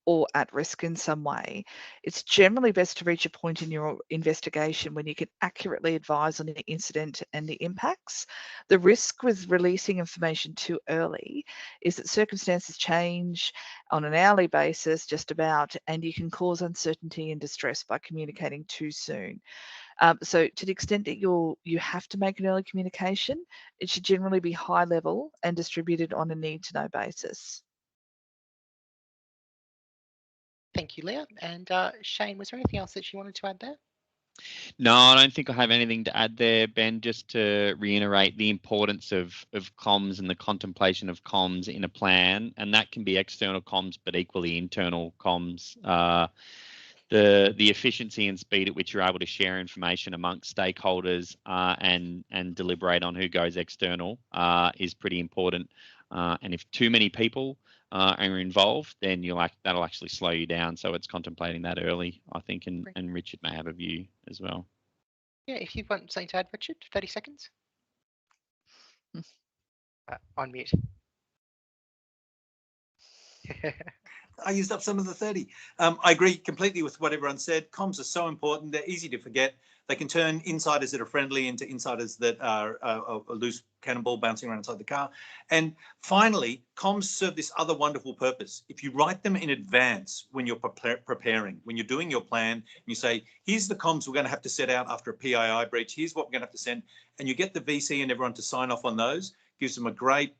or at risk in some way, it's generally best to reach a point in your investigation when you can accurately advise on the incident and the impacts. The risk with releasing information too early is that circumstances change on an hourly basis just about, and you can cause uncertainty and distress by communicating too soon. So to the extent that you have to make an early communication, it should generally be high level and distributed on a need to know basis. Thank you, Leah. And Shane, was there anything else that you wanted to add there? No, I don't think I have anything to add there, Ben, just to reiterate the importance of comms and the contemplation of comms in a plan, and that can be external comms, but equally internal comms. The efficiency and speed at which you're able to share information amongst stakeholders and deliberate on who goes external is pretty important. And if too many people are involved, then that'll actually slow you down. So it's contemplating that early, I think, and Richard may have a view as well. Yeah, if you want something to add, Richard, 30 seconds. On mute. I used up some of the 30. I agree completely with what everyone said. Comms are so important. They're easy to forget. They can turn insiders that are friendly into insiders that are a loose cannonball bouncing around inside the car. And finally, comms serve this other wonderful purpose. If you write them in advance when you're preparing, when you're doing your plan, and you say, here's the comms we're going to have to set out after a PII breach, here's what we're going to have to send, and you get the VC and everyone to sign off on those, gives them a great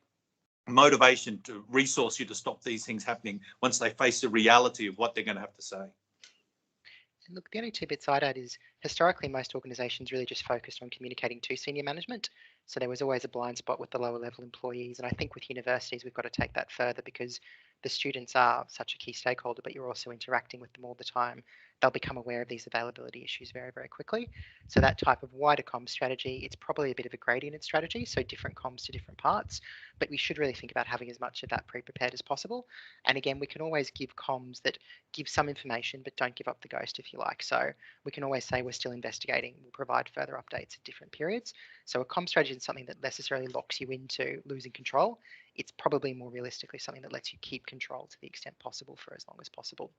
motivation to resource you to stop these things happening once they face the reality of what they're going to have to say. And look, the only two bits I'd add is historically most organisations really just focused on communicating to senior management. So there was always a blind spot with the lower level employees. And I think with universities, we've got to take that further because the students are such a key stakeholder, but you're also interacting with them all the time. They'll become aware of these availability issues very, very quickly. So that type of wider comms strategy, it's probably a bit of a gradient strategy. So different comms to different parts, but we should really think about having as much of that pre-prepared as possible. And again, we can always give comms that give some information, but don't give up the ghost if you like. So we can always say we're still investigating. We'll provide further updates at different periods. So a comm strategy isn't something that necessarily locks you into losing control. It's probably more realistically something that lets you keep control to the extent possible for as long as possible.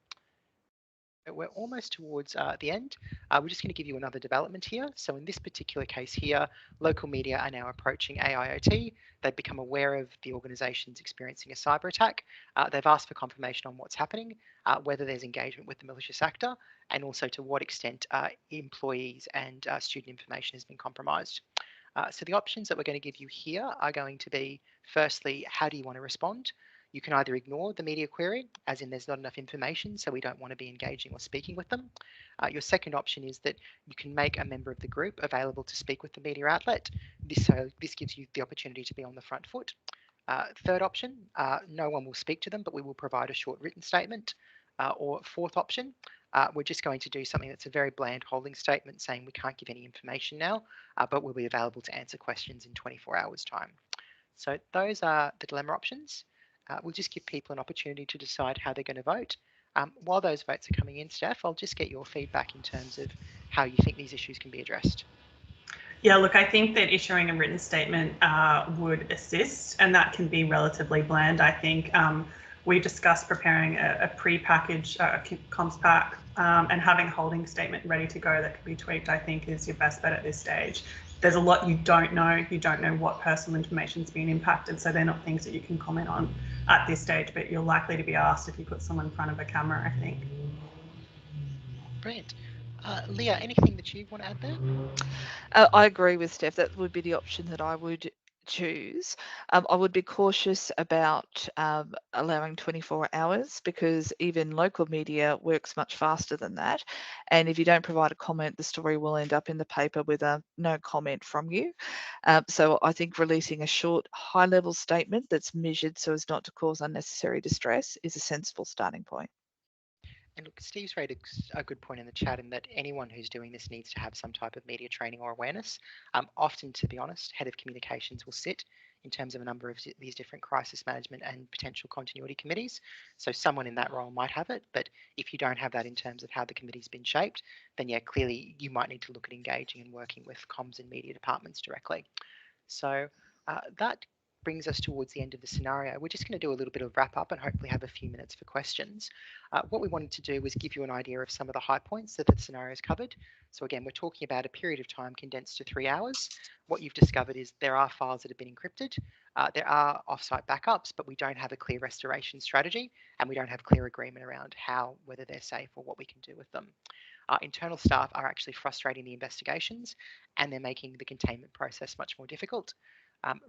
We're almost towards the end. We're just going to give you another development here. So in this particular case here, local media are now approaching AIoT. They've become aware of the organisations experiencing a cyber attack. They've asked for confirmation on what's happening, whether there's engagement with the malicious actor, and also to what extent employees and student information has been compromised. So the options that we're going to give you here are going to be, firstly, how do you want to respond? You can either ignore the media query, as in there's not enough information, so we don't want to be engaging or speaking with them. Your second option is that you can make a member of the group available to speak with the media outlet. This gives you the opportunity to be on the front foot. Third option, no one will speak to them, but we will provide a short written statement. Or fourth option, we're just going to do something that's a very bland holding statement saying we can't give any information now, but we'll be available to answer questions in 24 hours time. So those are the dilemma options. We'll just give people an opportunity to decide how they're going to vote. While those votes are coming in, Steph, I'll just get your feedback in terms of how you think these issues can be addressed. Yeah, look, I think that issuing a written statement would assist, and that can be relatively bland. I think we discussed preparing a pre-packaged comms pack and having a holding statement ready to go that could be tweaked, I think, is your best bet at this stage. There's a lot you don't know. You don't know what personal information is being impacted, so they're not things that you can comment on at this stage, but you're likely to be asked if you put someone in front of a camera, I think. Brilliant. Leah, anything that you want to add there? I agree with Steph. That would be the option that I would choose. I would be cautious about allowing 24 hours because even local media works much faster than that. And if you don't provide a comment, the story will end up in the paper with a no comment from you. So I think releasing a short, high-level statement that's measured so as not to cause unnecessary distress is a sensible starting point. And look, Steve's raised a good point in the chat in that anyone who's doing this needs to have some type of media training or awareness. Often, to be honest, head of communications will sit in terms of a number of these different crisis management and potential continuity committees. So someone in that role might have it, but if you don't have that in terms of how the committee's been shaped, then yeah, clearly you might need to look at engaging and working with comms and media departments directly. So that brings us towards the end of the scenario. We're just going to do a little bit of wrap up and hopefully have a few minutes for questions. What we wanted to do was give you an idea of some of the high points that the scenario has covered. So again, we're talking about a period of time condensed to 3 hours. What you've discovered is there are files that have been encrypted. There are offsite backups, but we don't have a clear restoration strategy, and we don't have clear agreement around whether they're safe or what we can do with them. Our internal staff are actually frustrating the investigations, and they're making the containment process much more difficult.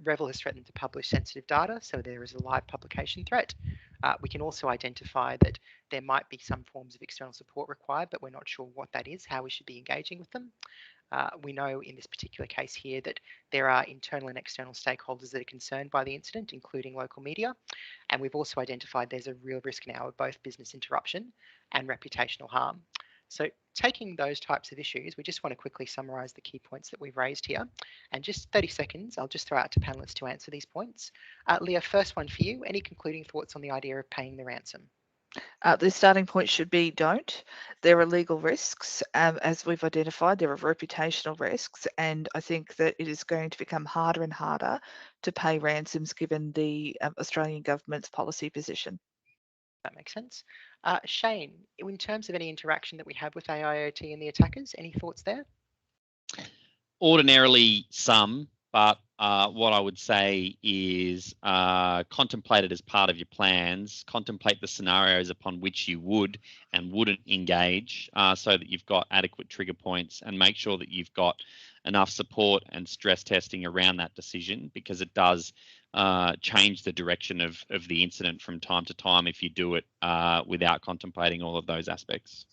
Revel has threatened to publish sensitive data, so there is a live publication threat. We can also identify that there might be some forms of external support required, but we're not sure what that is, how we should be engaging with them. We know in this particular case here that there are internal and external stakeholders that are concerned by the incident, including local media. And we've also identified there's a real risk now of both business interruption and reputational harm. So taking those types of issues, we just want to quickly summarise the key points that we've raised here. And just 30 seconds, I'll just throw out to panellists to answer these points. Leah, first one for you. Any concluding thoughts on the idea of paying the ransom? The starting point should be don't. There are legal risks, as we've identified, there are reputational risks, and I think that it is going to become harder and harder to pay ransoms given the Australian government's policy position. That makes sense. Shane, in terms of any interaction that we have with AIoT and the attackers, any thoughts there? Ordinarily some, but what I would say is contemplate it as part of your plans, contemplate the scenarios upon which you would and wouldn't engage so that you've got adequate trigger points, and make sure that you've got enough support and stress testing around that decision, because it does change the direction of the incident from time to time if you do it without contemplating all of those aspects.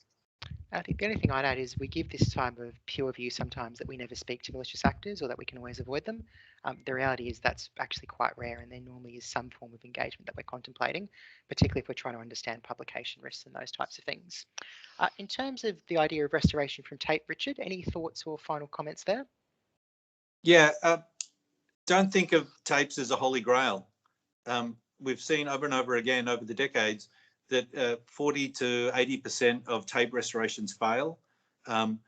I think the only thing I'd add is we give this type of pure view sometimes that we never speak to malicious actors or that we can always avoid them. The reality is that's actually quite rare, and there normally is some form of engagement that we're contemplating, particularly if we're trying to understand publication risks and those types of things. In terms of the idea of restoration from tape, Richard, any thoughts or final comments there? Yeah, don't think of tapes as a holy grail. We've seen over and over again over the decades that 40 to 80% of tape restorations fail. Actually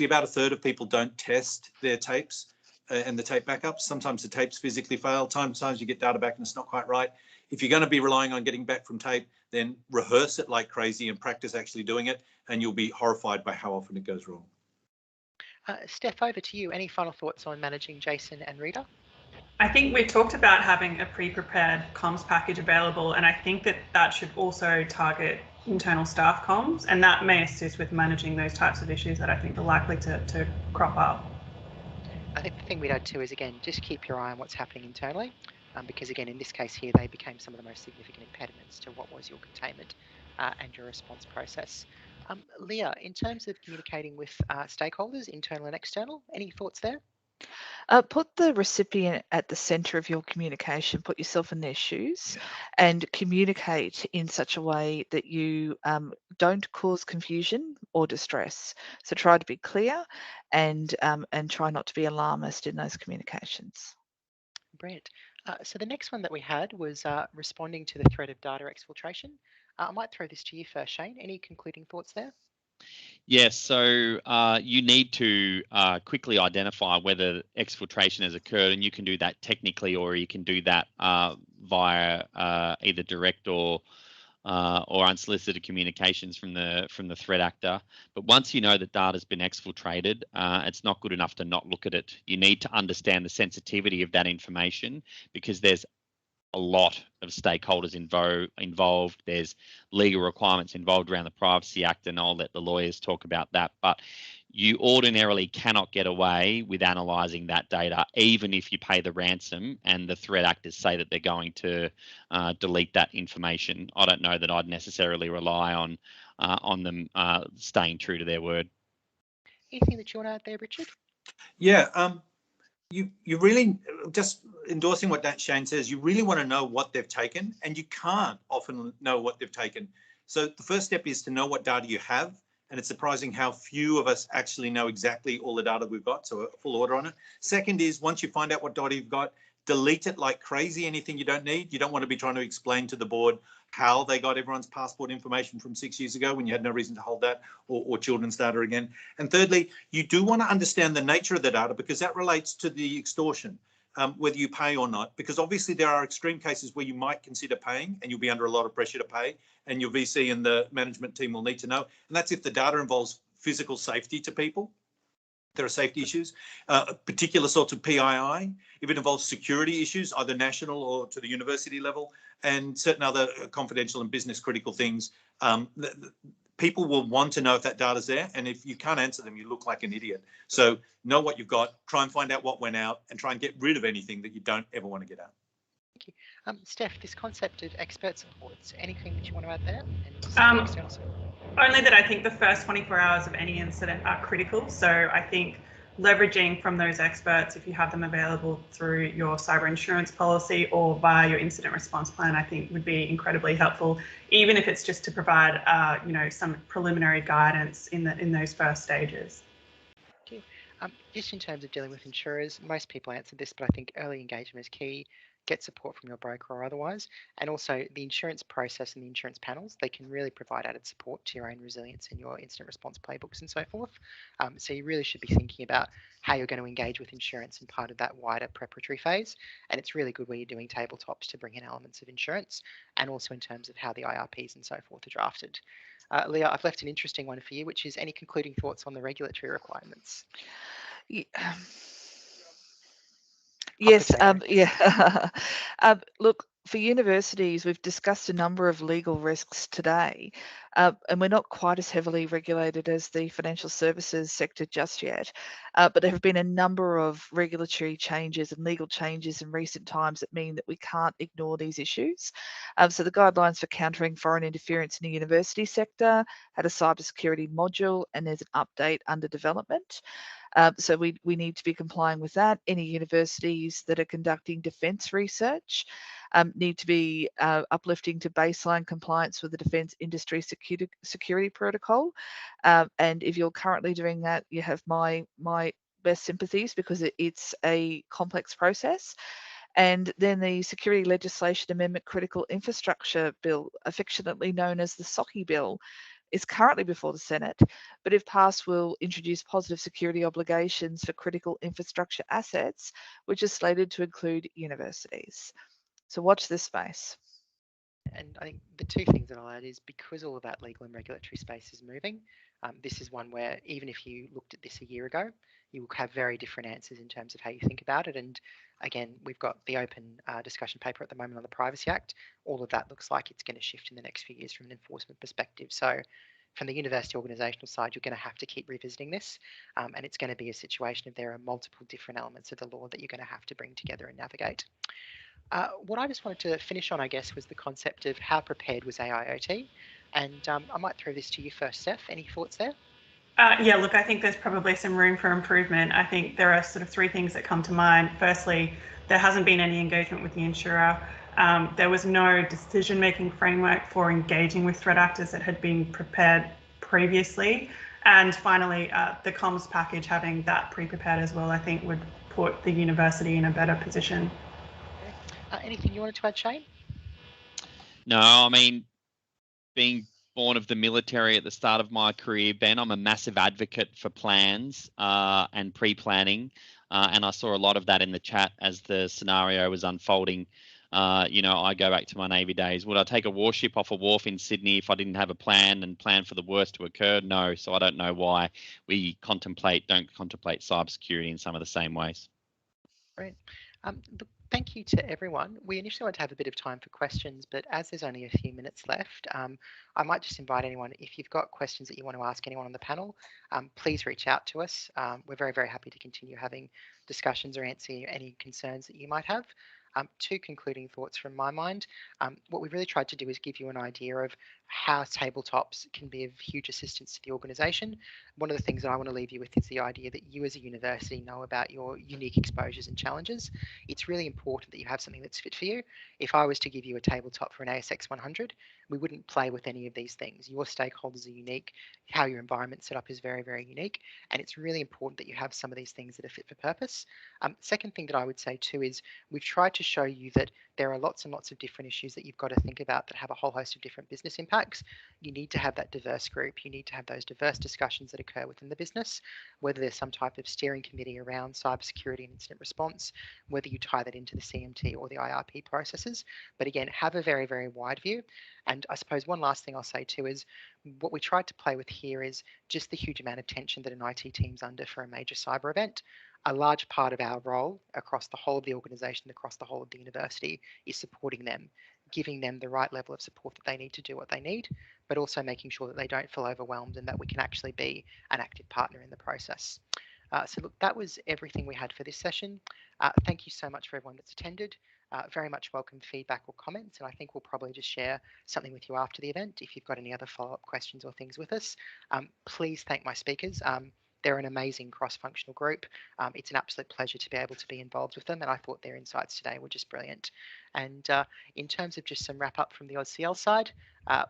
about a third of people don't test their tapes and the tape backups. Sometimes the tapes physically fail. Sometimes you get data back and it's not quite right. If you're going to be relying on getting back from tape, then rehearse it like crazy and practice actually doing it, and you'll be horrified by how often it goes wrong. Steph, over to you. Any final thoughts on managing JSON and Reader? I think we talked about having a pre-prepared comms package available, and I think that that should also target internal staff comms, and that may assist with managing those types of issues that I think are likely to crop up. I think the thing we'd add too is, again, just keep your eye on what's happening internally, because again, in this case here, they became some of the most significant impediments to what was your containment and your response process. Leah, in terms of communicating with stakeholders, internal and external, any thoughts there? Put the recipient at the centre of your communication, put yourself in their shoes, and communicate in such a way that you don't cause confusion or distress. So try to be clear and try not to be alarmist in those communications. Brilliant. So the next one that we had was responding to the threat of data exfiltration. I might throw this to you first, Shane. Any concluding thoughts there? Yes, so you need to quickly identify whether exfiltration has occurred, and you can do that technically, or you can do that via either direct or unsolicited communications from the threat actor. But once you know that data has been exfiltrated, it's not good enough to not look at it. You need to understand the sensitivity of that information, because there's a lot of stakeholders involved. There's legal requirements involved around the Privacy Act, and I'll let the lawyers talk about that. But you ordinarily cannot get away with analysing that data, even if you pay the ransom and the threat actors say that they're going to delete that information. I don't know that I'd necessarily rely on them staying true to their word. Anything that you want to add there, Richard? Yeah. You really, just endorsing what Shane says, you really want to know what they've taken, and you can't often know what they've taken. So the first step is to know what data you have, and it's surprising how few of us actually know exactly all the data we've got, so a full order on it. Second is, once you find out what data you've got, delete it like crazy, anything you don't need. You don't want to be trying to explain to the board how they got everyone's passport information from 6 years ago when you had no reason to hold that, or children's data again. And thirdly, you do want to understand the nature of the data, because that relates to the extortion. whether you pay or not, because obviously there are extreme cases where you might consider paying and you'll be under a lot of pressure to pay, and your VC and the management team will need to know. And that's if the data involves physical safety to people. There are safety issues, particular sorts of PII, if it involves security issues, either national or to the university level, and certain other confidential and business critical things. People will want to know if that data's there, and if you can't answer them, you look like an idiot. So know what you've got, try and find out what went out, and try and get rid of anything that you don't ever want to get out. Thank you. Steph, this concept of expert supports, anything that you want to add there? Only that I think the first 24 hours of any incident are critical. So I think leveraging from those experts, if you have them available through your cyber insurance policy or via your incident response plan, I think would be incredibly helpful, even if it's just to provide, some preliminary guidance in those first stages. Thank you. Just in terms of dealing with insurers, most people answered this, but I think early engagement is key. Get support from your broker or otherwise, and also the insurance process and the insurance panels, they can really provide added support to your own resilience in your incident response playbooks and so forth. So you really should be thinking about how you're going to engage with insurance in part of that wider preparatory phase. And it's really good where you're doing tabletops to bring in elements of insurance, and also in terms of how the IRPs and so forth are drafted. Leah, I've left an interesting one for you, which is any concluding thoughts on the regulatory requirements? Yeah. Yes, yeah. Look, for universities, we've discussed a number of legal risks today, and we're not quite as heavily regulated as the financial services sector just yet. But there have been a number of regulatory changes and legal changes in recent times that mean that we can't ignore these issues. So the guidelines for countering foreign interference in the university sector had a cybersecurity module, and there's an update under development. So we need to be complying with that. Any universities that are conducting defence research need to be uplifting to baseline compliance with the Defence Industry Security Protocol. And if you're currently doing that, you have my best sympathies, because it's a complex process. And then the Security Legislation Amendment Critical Infrastructure Bill, affectionately known as the SOCI Bill, is currently before the Senate, but if passed will introduce positive security obligations for critical infrastructure assets, which is slated to include universities. So watch this space. And I think the two things that I'll add is, because all of that legal and regulatory space is moving, this is one where even if you looked at this a year ago, you will have very different answers in terms of how you think about it. And again, we've got the open discussion paper at the moment on the Privacy Act. All of that looks like it's going to shift in the next few years from an enforcement perspective. So from the university organisational side, you're going to have to keep revisiting this, and it's going to be a situation of there are multiple different elements of the law that you're going to have to bring together and navigate. What I just wanted to finish on, I guess, was the concept of how prepared was AIoT. And I might throw this to you first, Steph. Any thoughts there? Yeah, look, I think there's probably some room for improvement. I think there are sort of three things that come to mind. Firstly, there hasn't been any engagement with the insurer. There was no decision-making framework for engaging with threat actors that had been prepared previously. And finally, the comms package, having that pre-prepared as well, I think would put the university in a better position. Anything you wanted to add, Shane? No, I mean, being born of the military at the start of my career, Ben, I'm a massive advocate for plans and pre-planning. And I saw a lot of that in the chat as the scenario was unfolding. I go back to my Navy days. Would I take a warship off a wharf in Sydney if I didn't have a plan and plan for the worst to occur? No. So I don't know why we don't contemplate cybersecurity in some of the same ways. Great. Thank you to everyone. We initially wanted to have a bit of time for questions, but as there's only a few minutes left, I might just invite anyone, if you've got questions that you want to ask anyone on the panel, please reach out to us. We're very, very happy to continue having discussions or answer any concerns that you might have. Two concluding thoughts from my mind. What we've really tried to do is give you an idea of how tabletops can be of huge assistance to the organisation. One of the things that I want to leave you with is the idea that you as a university know about your unique exposures and challenges. It's really important that you have something that's fit for you. If I was to give you a tabletop for an ASX 100, we wouldn't play with any of these things. Your stakeholders are unique. How your environment's set up is very, very unique. And it's really important that you have some of these things that are fit for purpose. Second thing that I would say too is we've tried to to show you that there are lots and lots of different issues that you've got to think about that have a whole host of different business impacts. You need to have that diverse group. You need to have those diverse discussions that occur within the business, whether there's some type of steering committee around cybersecurity and incident response, whether you tie that into the CMT or the IRP processes. But again, have a very, very wide view. And I suppose one last thing I'll say too is what we tried to play with here is just the huge amount of tension that an IT team's under for a major cyber event. A large part of our role across the whole of the organisation, across the whole of the university, is supporting them, giving them the right level of support that they need to do what they need, but also making sure that they don't feel overwhelmed and that we can actually be an active partner in the process. So look, that was everything we had for this session. Thank you so much for everyone that's attended. Very much welcome feedback or comments, and I think we'll probably just share something with you after the event. If you've got any other follow-up questions or things with us, please thank my speakers. They're an amazing cross-functional group. It's an absolute pleasure to be able to be involved with them, and I thought their insights today were just brilliant. And in terms of just some wrap-up from the AUSCL side,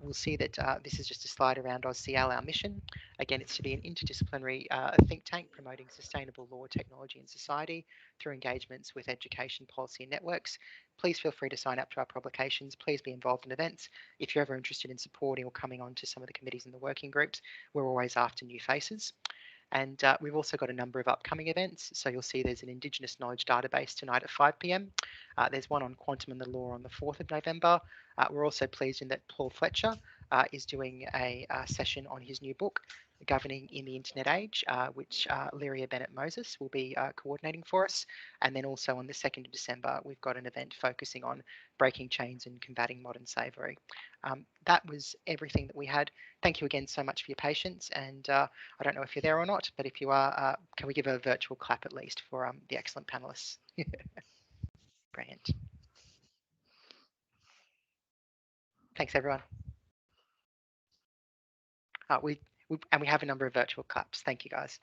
we'll see that this is just a slide around AUSCL, our mission. Again, it's to be an interdisciplinary think tank promoting sustainable law, technology and society through engagements with education, policy and networks. Please feel free to sign up to our publications. Please be involved in events. If you're ever interested in supporting or coming on to some of the committees and the working groups, we're always after new faces. And we've also got a number of upcoming events. So you'll see there's an Indigenous Knowledge Database tonight at 5 p.m. There's one on quantum and the law on the 4th of November. We're also pleased in that Paul Fletcher is doing a session on his new book, Governing in the Internet Age, which Lyria Bennett-Moses will be coordinating for us. And then also on the 2nd of December, we've got an event focusing on breaking chains and combating modern slavery. That was everything that we had. Thank you again so much for your patience. And I don't know if you're there or not, but if you are, can we give a virtual clap at least for the excellent panelists? Brilliant. Thanks, everyone. We have a number of virtual claps. Thank you, guys.